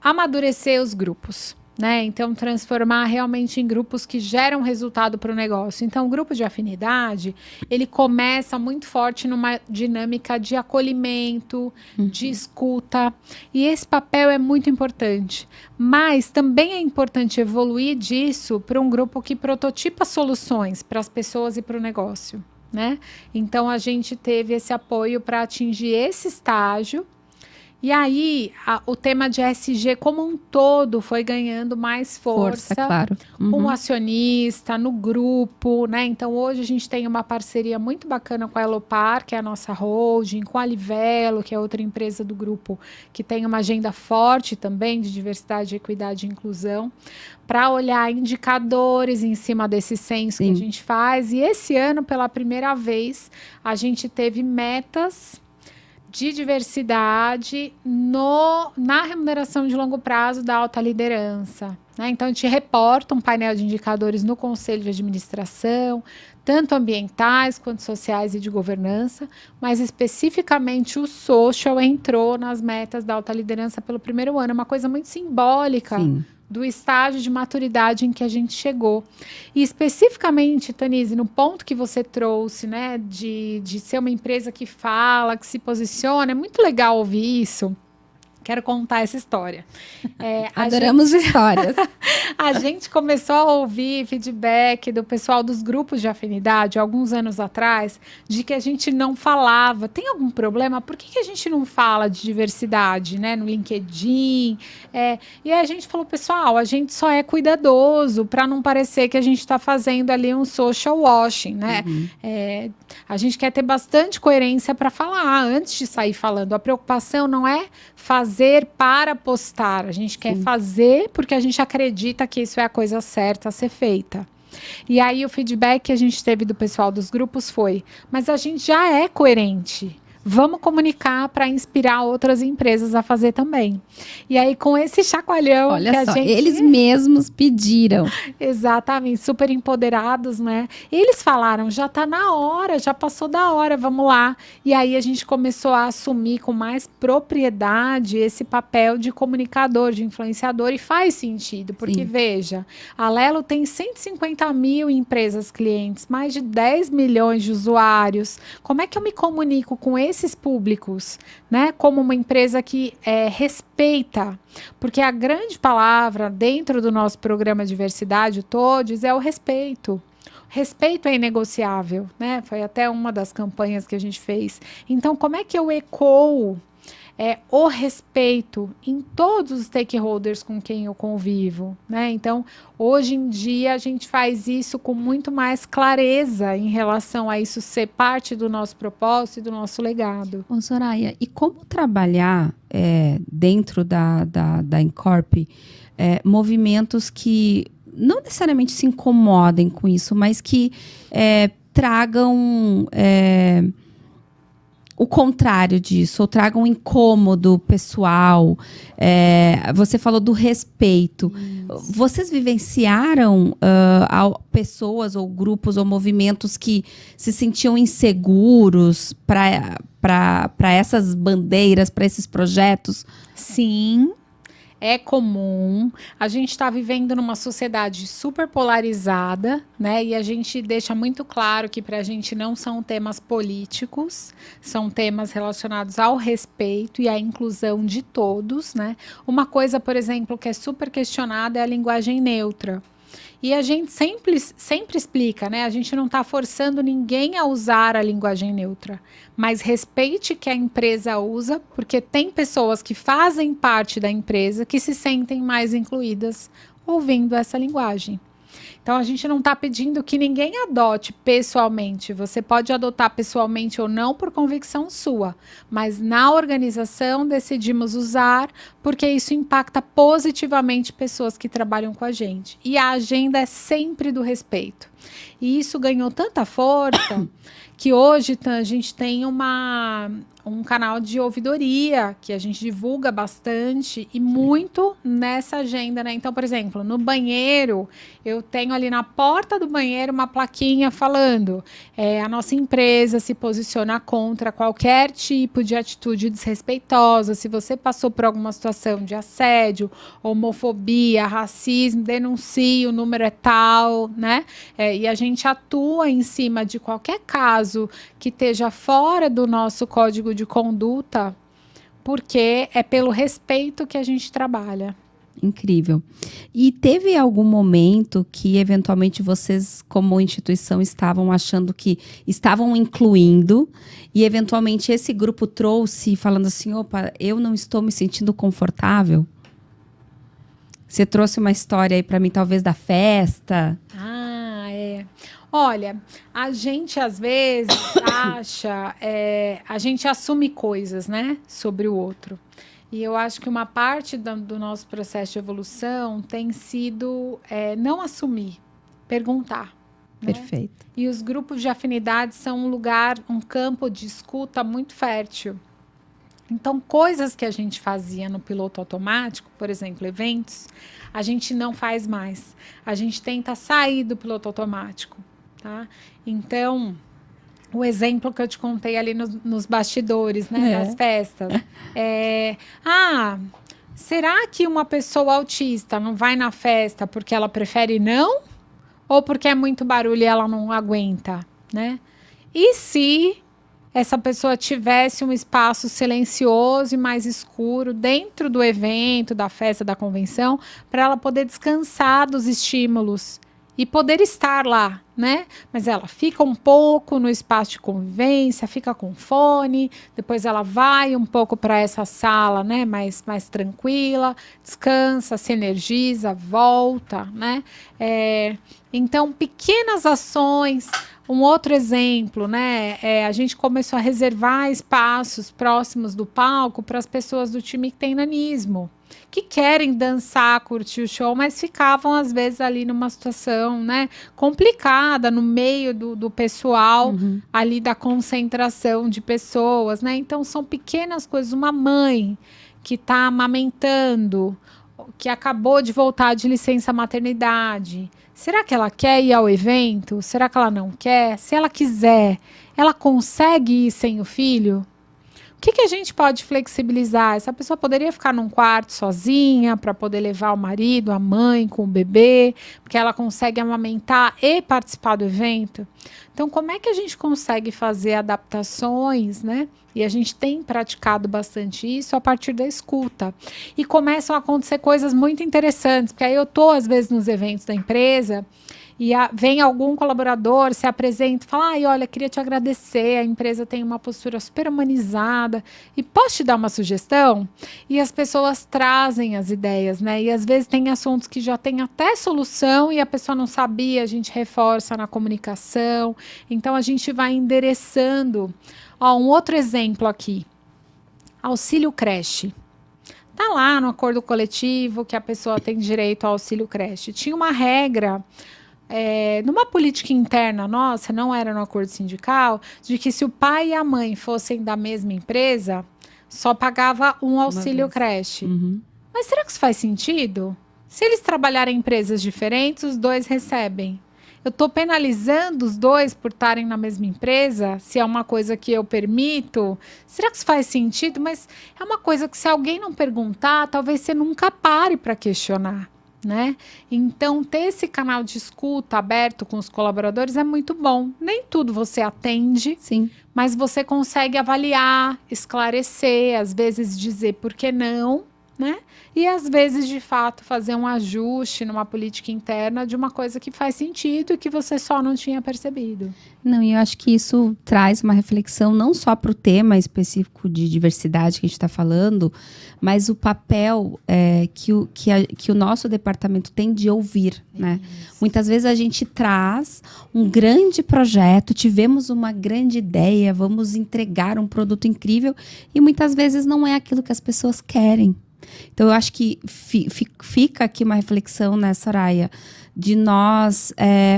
amadurecer os grupos. né? Então, transformar realmente em grupos que geram resultado para o negócio. Então, o grupo de afinidade, ele começa muito forte numa dinâmica de acolhimento, de escuta, e esse papel é muito importante. Mas também é importante evoluir disso para um grupo que prototipa soluções para as pessoas e para o negócio, né? Então, a gente teve esse apoio para atingir esse estágio. E aí, o tema de ESG como um todo foi ganhando mais força claro. com o acionista, no grupo, né? Então, hoje a gente tem uma parceria muito bacana com a Elopar, que é a nossa holding, com a Livelo, que é outra empresa do grupo, que tem uma agenda forte também de diversidade, equidade e inclusão, para olhar indicadores em cima desse censo que a gente faz. E esse ano, pela primeira vez, a gente teve metas de diversidade na remuneração de longo prazo da alta liderança, né? Então, a gente reporta um painel de indicadores no Conselho de Administração, tanto ambientais quanto sociais e de governança, mas especificamente o social entrou nas metas da alta liderança pelo primeiro ano, é uma coisa muito simbólica. Sim. Do estágio de maturidade em que a gente chegou. E especificamente, Tanise, no ponto que você trouxe, né, de ser uma empresa que fala, que se posiciona, é muito legal ouvir isso. Quero contar essa história. Adoramos histórias. A gente começou a ouvir feedback do pessoal dos grupos de afinidade, alguns anos atrás, de que a gente não falava. Tem algum problema? Por que a gente não fala de diversidade, né, no LinkedIn? E aí a gente falou, pessoal, a gente só é cuidadoso para não parecer que a gente está fazendo ali um social washing, né? A gente quer ter bastante coerência para falar antes de sair falando. A preocupação não é fazer para postar. A gente quer fazer porque a gente acredita que isso é a coisa certa a ser feita. E aí o feedback que a gente teve do pessoal dos grupos foi: mas a gente já é coerente. Vamos comunicar para inspirar outras empresas a fazer também. E aí, com esse chacoalhão... Olha que só, eles mesmos pediram. Exatamente, super empoderados, né? Eles falaram, já está na hora, já passou da hora, vamos lá. E aí, a gente começou a assumir com mais propriedade esse papel de comunicador, de influenciador, e faz sentido, porque, veja, a Lelo tem 150 mil empresas clientes, mais de 10 milhões de usuários. Como é que eu me comunico com esses públicos, né? Como uma empresa que respeita, porque a grande palavra dentro do nosso programa Diversidade Todos é o respeito. Respeito é inegociável, né? Foi até uma das campanhas que a gente fez. Então, como é que eu ecoo o respeito em todos os stakeholders com quem eu convivo, né? Então, hoje em dia, a gente faz isso com muito mais clareza em relação a isso ser parte do nosso propósito e do nosso legado. Ô, Soraya, e como trabalhar dentro da Incorp movimentos que não necessariamente se incomodem com isso, mas que tragam... o contrário disso, ou traga um incômodo pessoal. Você falou do respeito. Isso. Vocês vivenciaram pessoas ou grupos ou movimentos que se sentiam inseguros para essas bandeiras, para esses projetos? Sim. É comum, a gente está vivendo numa sociedade super polarizada, né? E a gente deixa muito claro que para a gente não são temas políticos, são temas relacionados ao respeito e à inclusão de todos, né? Uma coisa, por exemplo, que é super questionada é a linguagem neutra. E a gente sempre explica, né? A gente não está forçando ninguém a usar a linguagem neutra, mas respeite que a empresa usa, porque tem pessoas que fazem parte da empresa que se sentem mais incluídas ouvindo essa linguagem. Então, a gente não está pedindo que ninguém adote pessoalmente. Você pode adotar pessoalmente ou não por convicção sua. Mas na organização decidimos usar porque isso impacta positivamente pessoas que trabalham com a gente. E a agenda é sempre do respeito. E isso ganhou tanta força que hoje a gente tem um canal de ouvidoria que a gente divulga bastante e muito nessa agenda, né? Então, por exemplo, no banheiro eu tenho ali na porta do banheiro uma plaquinha falando a nossa empresa se posiciona contra qualquer tipo de atitude desrespeitosa. Se você passou por alguma situação de assédio, homofobia, racismo, denuncie, o número é tal, né? E a gente atua em cima de qualquer caso que esteja fora do nosso código de conduta, porque é pelo respeito que a gente trabalha. Incrível. E teve algum momento que, eventualmente, vocês, como instituição, estavam achando que estavam incluindo e, eventualmente, esse grupo trouxe, falando assim, opa, eu não estou me sentindo confortável? Você trouxe uma história aí para mim, talvez, da festa? Olha, a gente, às vezes, a gente assume coisas, né, sobre o outro. E eu acho que uma parte do nosso processo de evolução tem sido não assumir, perguntar. Né? Perfeito. E os grupos de afinidade são um campo de escuta muito fértil. Então, coisas que a gente fazia no piloto automático, por exemplo, eventos, a gente não faz mais. A gente tenta sair do piloto automático. Tá? Então, o exemplo que eu te contei ali nos bastidores, né, das festas. Será que uma pessoa autista não vai na festa porque ela prefere não? Ou porque é muito barulho e ela não aguenta, né? E se essa pessoa tivesse um espaço silencioso e mais escuro dentro do evento, da festa, da convenção, para ela poder descansar dos estímulos e poder estar lá, né? Mas ela fica um pouco no espaço de convivência, fica com fone, depois ela vai um pouco para essa sala, né? Mais tranquila, descansa, se energiza, volta, né? Então, pequenas ações. Um outro exemplo, né? A gente começou a reservar espaços próximos do palco para as pessoas do time que tem nanismo, que querem dançar, curtir o show, mas ficavam, às vezes, ali numa situação, né, complicada, no meio do pessoal, ali da concentração de pessoas, né? Então, são pequenas coisas. Uma mãe que está amamentando, que acabou de voltar de licença maternidade, será que ela quer ir ao evento? Será que ela não quer? Se ela quiser, ela consegue ir sem o filho? O que a gente pode flexibilizar? Essa pessoa poderia ficar num quarto sozinha para poder levar o marido, a mãe com o bebê, porque ela consegue amamentar e participar do evento. Então, como é que a gente consegue fazer adaptações, né? E a gente tem praticado bastante isso a partir da escuta. E começam a acontecer coisas muito interessantes, porque aí eu estou, às vezes, nos eventos da empresa e vem algum colaborador, se apresenta e fala, olha, queria te agradecer, a empresa tem uma postura super humanizada e posso te dar uma sugestão? E as pessoas trazem as ideias, né? E às vezes tem assuntos que já tem até solução e a pessoa não sabia, a gente reforça na comunicação, então a gente vai endereçando. Um outro exemplo aqui, auxílio creche. Está lá no acordo coletivo que a pessoa tem direito ao auxílio creche. Tinha uma regra numa política interna nossa, não era no acordo sindical, de que se o pai e a mãe fossem da mesma empresa, só pagava um auxílio creche. Mas será que isso faz sentido? Se eles trabalharem em empresas diferentes, os dois recebem. Eu estou penalizando os dois por estarem na mesma empresa, se é uma coisa que eu permito. Será que isso faz sentido? Mas é uma coisa que, se alguém não perguntar, talvez você nunca pare para questionar. Né? Então, ter esse canal de escuta aberto com os colaboradores é muito bom. Nem tudo você atende, sim, mas você consegue avaliar, esclarecer, às vezes dizer por que não, né? E às vezes, de fato, fazer um ajuste numa política interna de uma coisa que faz sentido e que você só não tinha percebido. Não, e eu acho que isso traz uma reflexão não só para o tema específico de diversidade que a gente está falando, mas o papel que o nosso departamento tem de ouvir, né? Muitas vezes a gente traz um grande projeto, tivemos uma grande ideia, vamos entregar um produto incrível e muitas vezes não é aquilo que as pessoas querem. Então, eu acho que fica aqui uma reflexão, né, Soraya, de nós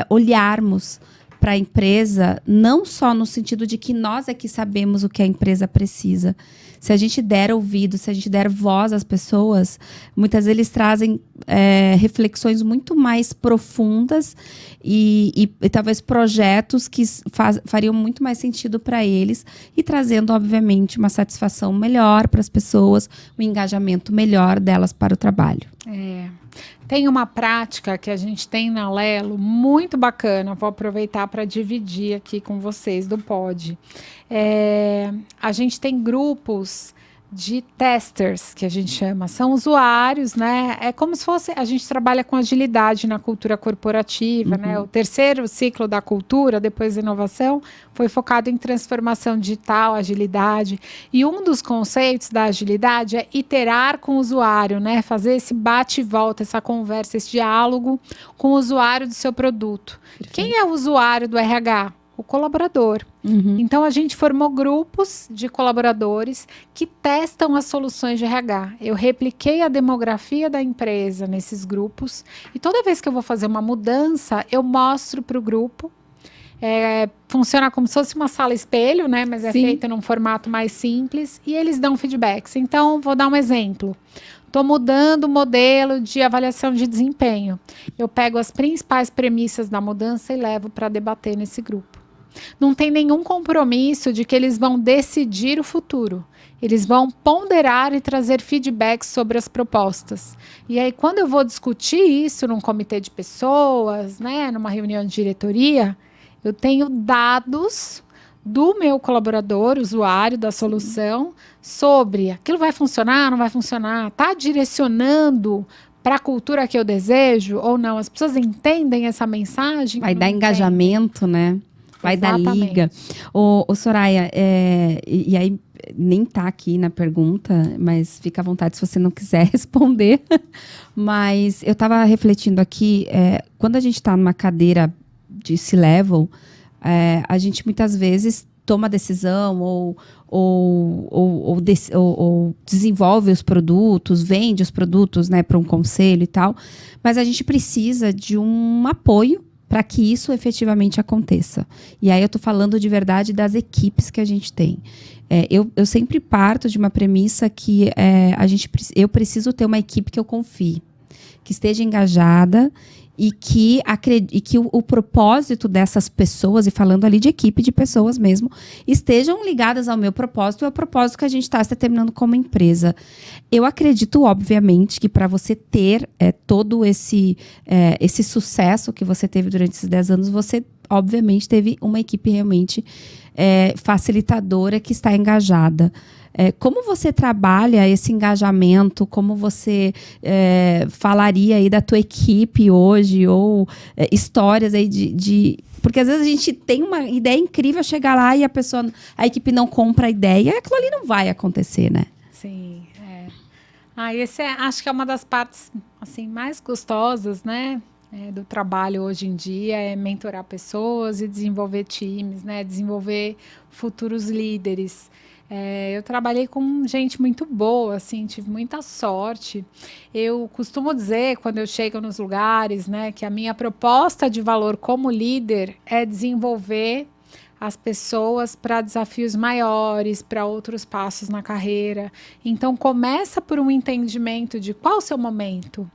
olharmos para a empresa, não só no sentido de que nós é que sabemos o que a empresa precisa. Se a gente der ouvido, se a gente der voz às pessoas, muitas vezes eles trazem reflexões muito mais profundas e talvez projetos que fariam muito mais sentido para eles e trazendo, obviamente, uma satisfação melhor para as pessoas, um engajamento melhor delas para o trabalho. Tem uma prática que a gente tem na Lelo muito bacana, vou aproveitar para dividir aqui com vocês do Pod. A gente tem grupos de testers, que a gente chama, são usuários, né? É como se fosse, a gente trabalha com agilidade na cultura corporativa, né? O terceiro ciclo da cultura, depois da inovação, foi focado em transformação digital, agilidade, e um dos conceitos da agilidade é iterar com o usuário, né? Fazer esse bate e volta, essa conversa, esse diálogo com o usuário do seu produto. Perfeito. Quem é o usuário do RH? O colaborador. Então, a gente formou grupos de colaboradores que testam as soluções de RH. Eu repliquei a demografia da empresa nesses grupos e toda vez que eu vou fazer uma mudança, eu mostro para o grupo. Funciona como se fosse uma sala espelho, né? Mas é feita num formato mais simples e eles dão feedbacks. Então, vou dar um exemplo. Estou mudando o modelo de avaliação de desempenho. Eu pego as principais premissas da mudança e levo para debater nesse grupo. Não tem nenhum compromisso de que eles vão decidir o futuro. Eles vão ponderar e trazer feedbacks sobre as propostas. E aí, quando eu vou discutir isso num comitê de pessoas, né, numa reunião de diretoria, eu tenho dados do meu colaborador, usuário da solução, sobre aquilo vai funcionar, não vai funcionar, está direcionando para a cultura que eu desejo ou não. As pessoas entendem essa mensagem? Vai dar engajamento, né? Vai dar liga. Ô, Soraya, e aí nem tá aqui na pergunta, mas fica à vontade se você não quiser responder. Mas eu estava refletindo aqui, quando a gente está numa cadeira de C-level, a gente muitas vezes toma decisão ou desenvolve os produtos, vende os produtos, né, para um conselho e tal, mas a gente precisa de um apoio para que isso efetivamente aconteça. E aí eu estou falando de verdade das equipes que a gente tem. Eu sempre parto de uma premissa que eu preciso ter uma equipe que eu confie, que esteja engajada e que o propósito dessas pessoas, e falando ali de equipe de pessoas mesmo, estejam ligadas ao meu propósito e ao propósito que a gente está se determinando como empresa. Eu acredito, obviamente, que para você ter todo esse sucesso que você teve durante esses 10 anos, você, obviamente, teve uma equipe realmente facilitadora que está engajada. Como você trabalha esse engajamento? Como você falaria aí da tua equipe hoje? Ou histórias aí Porque às vezes a gente tem uma ideia incrível, chegar lá e a equipe não compra a ideia, e aquilo ali não vai acontecer, né? Sim, esse acho que é uma das partes assim, mais gostosas, né? Do trabalho hoje em dia, é mentorar pessoas e desenvolver times, né? Desenvolver futuros líderes. Eu trabalhei com gente muito boa, assim, tive muita sorte. Eu costumo dizer, quando eu chego nos lugares, né, que a minha proposta de valor como líder é desenvolver as pessoas para desafios maiores, para outros passos na carreira. Então, começa por um entendimento de qual o seu momento.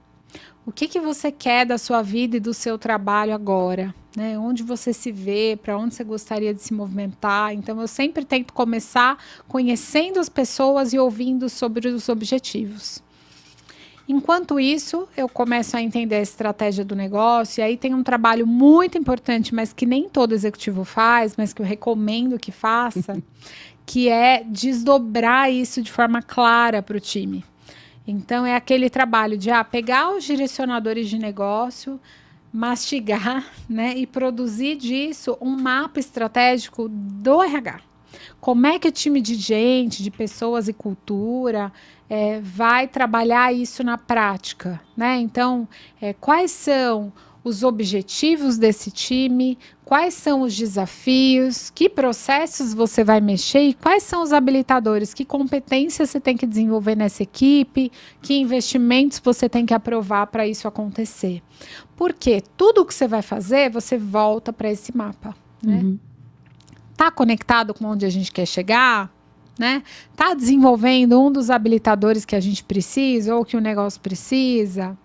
O que você quer da sua vida e do seu trabalho agora? Né? Onde você se vê, para onde você gostaria de se movimentar. Então, eu sempre tento começar conhecendo as pessoas e ouvindo sobre os objetivos. Enquanto isso, eu começo a entender a estratégia do negócio, e aí tem um trabalho muito importante, mas que nem todo executivo faz, mas que eu recomendo que faça, que é desdobrar isso de forma clara para o time. Então, é aquele trabalho de pegar os direcionadores de negócio, mastigar, né, e produzir disso um mapa estratégico do RH. Como é que o time de gente, de pessoas e cultura vai trabalhar isso na prática, né? Então, quais são os objetivos desse time, quais são os desafios, que processos você vai mexer e quais são os habilitadores, que competências você tem que desenvolver nessa equipe, que investimentos você tem que aprovar para isso acontecer. Porque tudo que você vai fazer, você volta para esse mapa, né? Tá conectado com onde a gente quer chegar? né? Tá desenvolvendo um dos habilitadores que a gente precisa ou que o negócio precisa?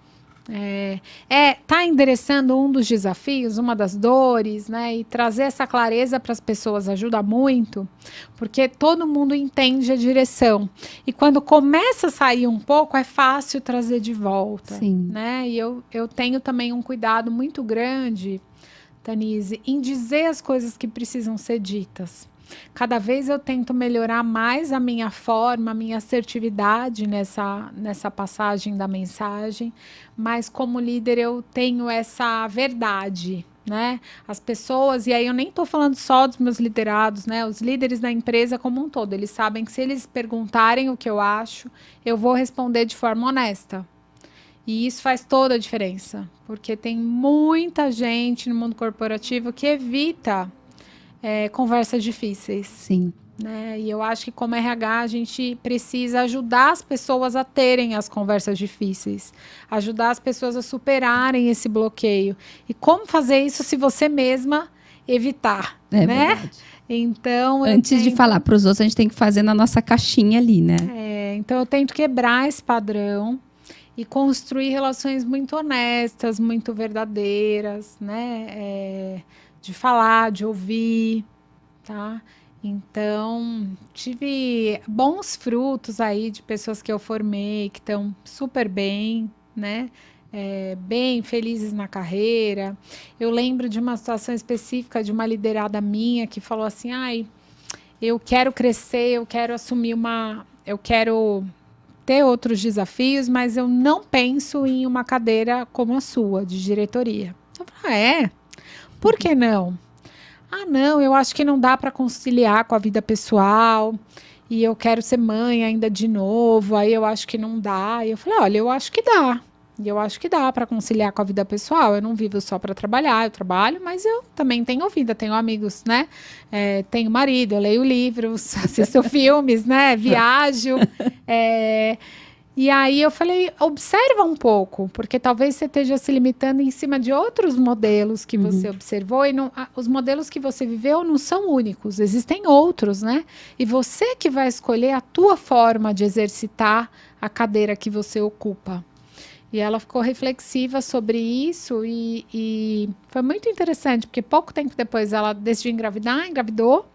Tá endereçando um dos desafios, uma das dores, né? E trazer essa clareza para as pessoas ajuda muito, porque todo mundo entende a direção. E quando começa a sair um pouco, é fácil trazer de volta. Sim. Né? E eu tenho também um cuidado muito grande, Tanise, em dizer as coisas que precisam ser ditas. Cada vez eu tento melhorar mais a minha forma, a minha assertividade nessa passagem da mensagem, mas como líder eu tenho essa verdade, né? As pessoas, e aí eu nem estou falando só dos meus liderados, né? Os líderes da empresa como um todo, eles sabem que se eles perguntarem o que eu acho, eu vou responder de forma honesta. E isso faz toda a diferença, porque tem muita gente no mundo corporativo que evita conversas difíceis. Sim. Né? E eu acho que como RH a gente precisa ajudar as pessoas a terem as conversas difíceis, ajudar as pessoas a superarem esse bloqueio. E como fazer isso se você mesma evitar, né? Verdade. Então, antes de falar para os outros, a gente tem que fazer na nossa caixinha ali, né? Então eu tento quebrar esse padrão e construir relações muito honestas, muito verdadeiras, né? De falar, de ouvir, tá? Então, tive bons frutos aí de pessoas que eu formei, que estão super bem, né? Bem felizes na carreira. Eu lembro de uma situação específica de uma liderada minha que falou assim, eu quero crescer, eu quero assumir eu quero ter outros desafios, mas eu não penso em uma cadeira como a sua, de diretoria. Eu falei, por que não? Não, eu acho que não dá para conciliar com a vida pessoal e eu quero ser mãe ainda de novo, aí eu acho que não dá. E eu falei, olha, eu acho que dá. E eu acho que dá para conciliar com a vida pessoal. Eu não vivo só para trabalhar, eu trabalho, mas eu também tenho vida, tenho amigos, né? Tenho marido, eu leio livros, assisto filmes, né? Viajo. E aí eu falei, observa um pouco, porque talvez você esteja se limitando em cima de outros modelos que você observou, e os modelos que você viveu não são únicos, existem outros, né? E você que vai escolher a tua forma de exercitar a cadeira que você ocupa. E ela ficou reflexiva sobre isso e foi muito interessante, porque pouco tempo depois ela decidiu engravidar, engravidou.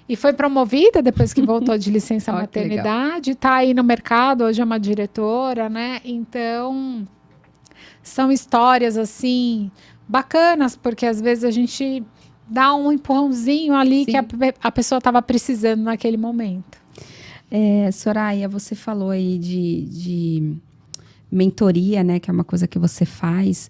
E foi promovida depois que voltou de licença maternidade, está aí no mercado, hoje é uma diretora, né? Então, são histórias, assim, bacanas, porque às vezes a gente dá um empurrãozinho ali. Sim. Que a pessoa estava precisando naquele momento. Soraya, você falou aí de mentoria, né, que é uma coisa que você faz.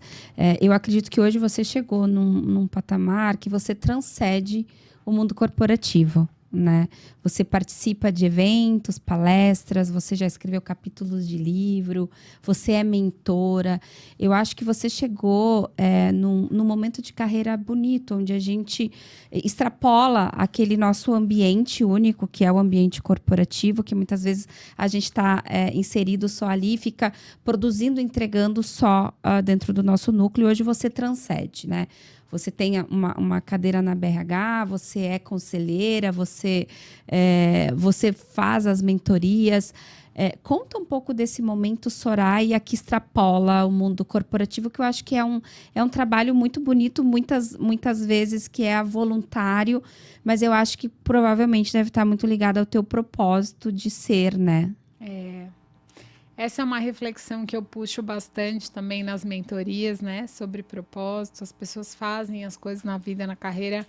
Eu acredito que hoje você chegou num patamar que você transcende o mundo corporativo, né? Você participa de eventos, palestras, você já escreveu capítulos de livro, você é mentora. Eu acho que você chegou num momento de carreira bonito, onde a gente extrapola aquele nosso ambiente único, que é o ambiente corporativo, que muitas vezes a gente está inserido só ali e fica produzindo, entregando só dentro do nosso núcleo. Hoje você transcende, né? Você tem uma cadeira na BRH, você é conselheira, você faz as mentorias. Conta um pouco desse momento, Soraya, que extrapola o mundo corporativo, que eu acho que é um trabalho muito bonito, muitas vezes que é voluntário, mas eu acho que provavelmente deve estar muito ligado ao teu propósito de ser, né? Essa é uma reflexão que eu puxo bastante também nas mentorias, né? Sobre propósito. As pessoas fazem as coisas na vida, na carreira,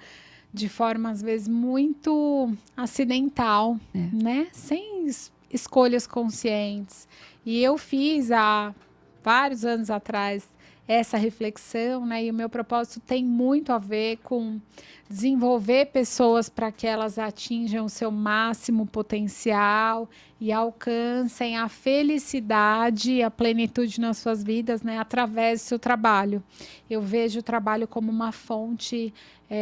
de forma, às vezes, muito acidental, né? Sem escolhas conscientes. E eu fiz há vários anos atrás essa reflexão, né? E o meu propósito tem muito a ver com desenvolver pessoas para que elas atinjam o seu máximo potencial e alcancem a felicidade e a plenitude nas suas vidas, né, através do seu trabalho. Eu vejo o trabalho como uma fonte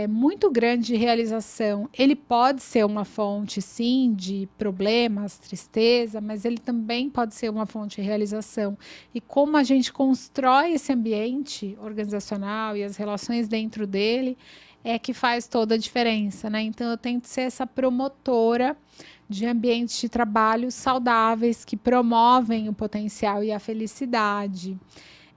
muito grande de realização. Ele pode ser uma fonte, sim, de problemas, tristeza, mas ele também pode ser uma fonte de realização. E como a gente constrói esse ambiente organizacional e as relações dentro dele, que faz toda a diferença, né? Então, eu tento ser essa promotora de ambientes de trabalho saudáveis que promovem o potencial e a felicidade.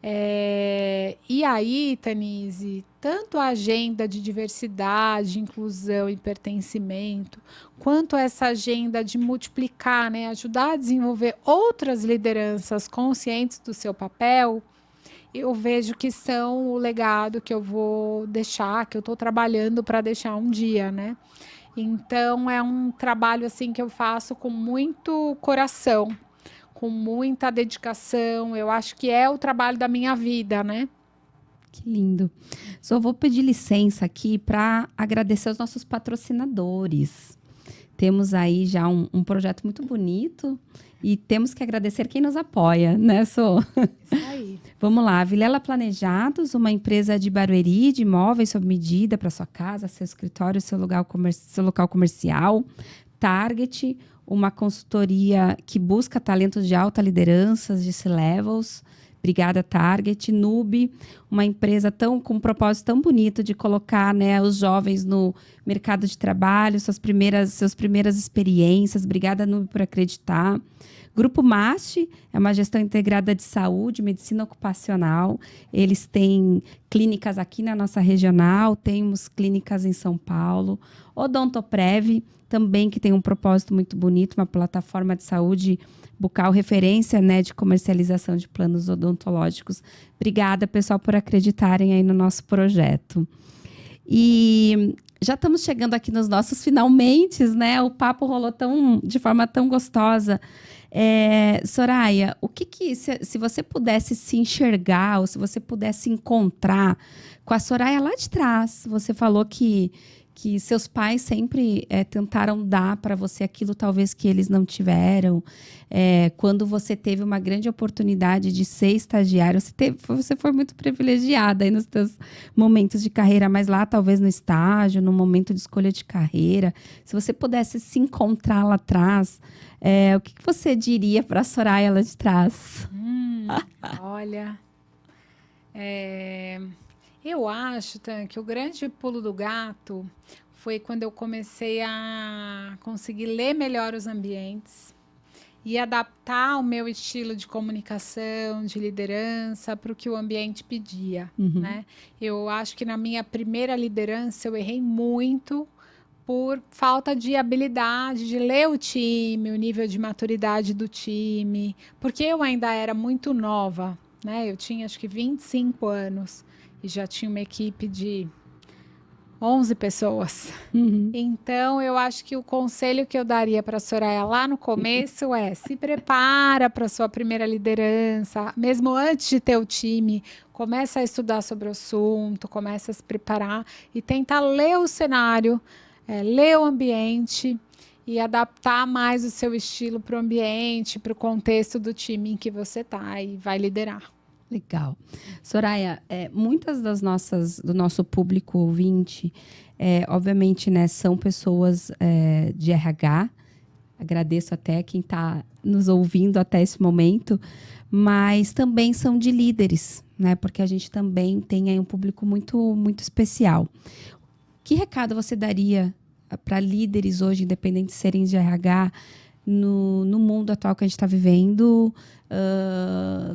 E aí, Tanise, tanto a agenda de diversidade, inclusão e pertencimento, quanto essa agenda de multiplicar, né, ajudar a desenvolver outras lideranças conscientes do seu papel, eu vejo que são o legado que eu vou deixar, que eu estou trabalhando para deixar um dia, né? Então, é um trabalho assim que eu faço com muito coração, com muita dedicação. Eu acho que é o trabalho da minha vida, né? Que lindo. Só vou pedir licença aqui para agradecer aos nossos patrocinadores. Temos aí já um projeto muito bonito e temos que agradecer quem nos apoia, né, Sô? Isso aí. Vamos lá. Vilela Planejados, uma empresa de barueri, de imóveis sob medida para sua casa, seu escritório, seu local comercial. Target, uma consultoria que busca talentos de alta liderança, de C-levels. Obrigada, Target. Nube, uma empresa com um propósito tão bonito de colocar, né, os jovens no mercado de trabalho, suas primeiras experiências. Obrigada, Nube, por acreditar. Grupo MAST é uma gestão integrada de saúde, medicina ocupacional. Eles têm clínicas aqui na nossa regional, temos clínicas em São Paulo. Odontoprev, também que tem um propósito muito bonito, uma plataforma de saúde bucal, referência, né, de comercialização de planos odontológicos. Obrigada, pessoal, por acreditarem aí no nosso projeto. E já estamos chegando aqui nos nossos finalmente, né? O papo rolou de forma tão gostosa. Soraya, se você pudesse se enxergar ou se você pudesse encontrar com a Soraya lá de trás, você falou que seus pais sempre tentaram dar para você aquilo talvez que eles não tiveram. Quando você teve uma grande oportunidade de ser estagiário, você foi muito privilegiada aí nos seus momentos de carreira, mas lá talvez no estágio, no momento de escolha de carreira, se você pudesse se encontrar lá atrás, o que você diria para a Soraya lá de trás? Olha, eu acho, Tan, que o grande pulo do gato foi quando eu comecei a conseguir ler melhor os ambientes e adaptar o meu estilo de comunicação, de liderança para o que o ambiente pedia, né? Eu acho que na minha primeira liderança eu errei muito por falta de habilidade de ler o time, o nível de maturidade do time, porque eu ainda era muito nova, né? Eu tinha acho que 25 anos e já tinha uma equipe de 11 pessoas. Então, eu acho que o conselho que eu daria para a Soraya lá no começo se prepara para a sua primeira liderança, mesmo antes de ter o time, começa a estudar sobre o assunto, começa a se preparar e tenta ler o cenário, ler o ambiente e adaptar mais o seu estilo para o ambiente, para o contexto do time em que você está e vai liderar. Legal. Soraya, muitas do nosso público ouvinte, obviamente, né, são pessoas de RH. Agradeço até quem está nos ouvindo até esse momento, mas também são de líderes, né, porque a gente também tem aí um público muito, muito especial. Que recado você daria para líderes hoje, independente de serem de RH, no mundo atual que a gente está vivendo,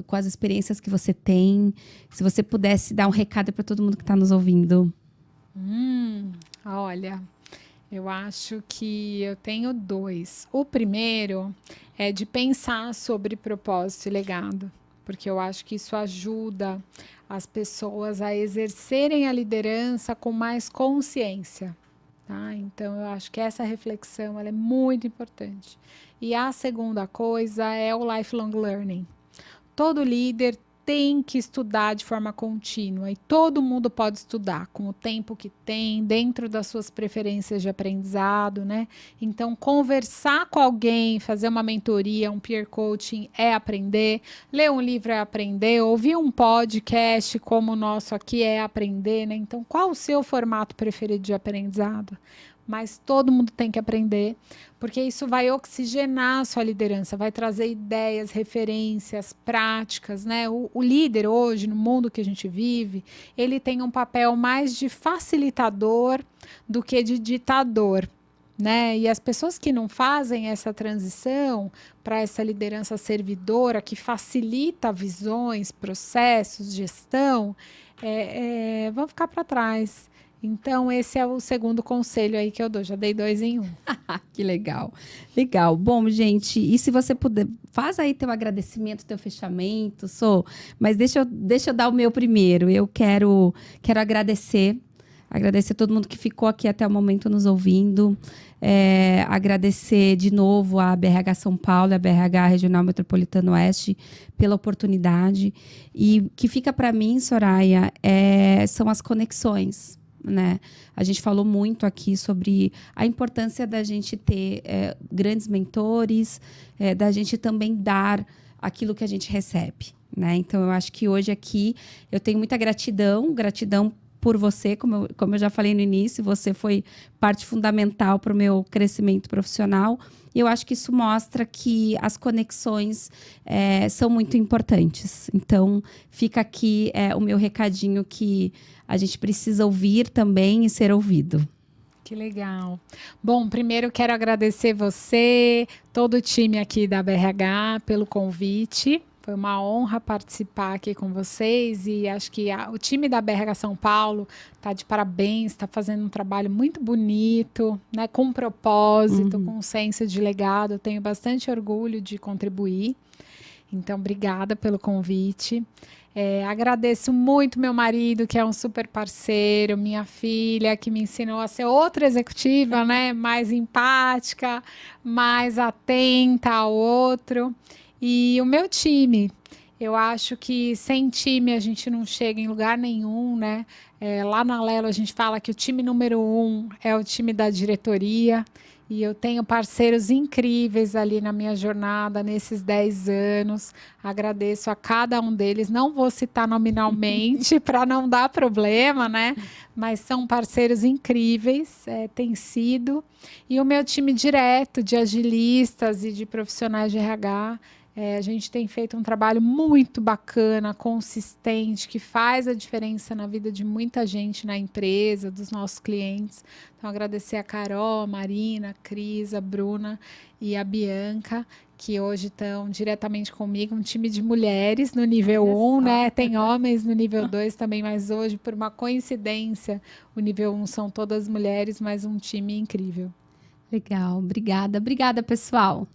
com as experiências que você tem? Se você pudesse dar um recado para todo mundo que está nos ouvindo. Olha, eu acho que eu tenho 2. O primeiro é de pensar sobre propósito e legado, porque eu acho que isso ajuda as pessoas a exercerem a liderança com mais consciência. Tá? Então, eu acho que essa reflexão ela é muito importante. E a segunda coisa é o lifelong learning. Todo líder tem que estudar de forma contínua e todo mundo pode estudar com o tempo que tem, dentro das suas preferências de aprendizado, né? Então, conversar com alguém, fazer uma mentoria, um peer coaching é aprender, ler um livro é aprender, ouvir um podcast como o nosso aqui é aprender, né? Então, qual o seu formato preferido de aprendizado? Mas todo mundo tem que aprender, porque isso vai oxigenar a sua liderança, vai trazer ideias, referências, práticas, né? O líder hoje, no mundo que a gente vive, ele tem um papel mais de facilitador do que de ditador, né? E as pessoas que não fazem essa transição para essa liderança servidora que facilita visões, processos, gestão, vão ficar para trás. Então, esse é o segundo conselho aí que eu dou. Já dei 2 em 1. Que legal. Legal. Bom, gente, e se você puder, faz aí teu agradecimento, teu fechamento, mas deixa eu dar o meu primeiro. Eu quero agradecer todo mundo que ficou aqui até o momento nos ouvindo. Agradecer de novo a BRH São Paulo, a BRH Regional Metropolitana Oeste, pela oportunidade. E o que fica para mim, Soraya, são as conexões. Né? A gente falou muito aqui sobre a importância da gente ter grandes mentores, da gente também dar aquilo que a gente recebe. Né? Então, eu acho que hoje aqui eu tenho muita gratidão por você, como eu já falei no início, você foi parte fundamental para o meu crescimento profissional. E eu acho que isso mostra que as conexões são muito importantes. Então, fica aqui o meu recadinho que a gente precisa ouvir também e ser ouvido. Que legal. Bom, primeiro quero agradecer você, todo o time aqui da BRH pelo convite. Foi uma honra participar aqui com vocês e acho que o time da BRH São Paulo está de parabéns, está fazendo um trabalho muito bonito, né, com propósito, com senso de legado. Eu tenho bastante orgulho de contribuir. Então, obrigada pelo convite. Agradeço muito meu marido, que é um super parceiro, minha filha, que me ensinou a ser outra executiva, né, mais empática, mais atenta ao outro. E o meu time, eu acho que sem time a gente não chega em lugar nenhum, né? Lá na Lelo a gente fala que o time número 1 é o time da diretoria. E eu tenho parceiros incríveis ali na minha jornada, nesses 10 anos. Agradeço a cada um deles. Não vou citar nominalmente para não dar problema, né? Mas são parceiros incríveis, tem sido. E o meu time direto de agilistas e de profissionais de RH, a gente tem feito um trabalho muito bacana, consistente, que faz a diferença na vida de muita gente na empresa, dos nossos clientes. Então, agradecer a Carol, a Marina, a Cris, a Bruna e a Bianca, que hoje estão diretamente comigo, um time de mulheres no nível 1, né? Tem homens no nível 2 também, mas hoje, por uma coincidência, o nível 1 são todas mulheres, mas um time incrível. Legal, obrigada. Obrigada, pessoal.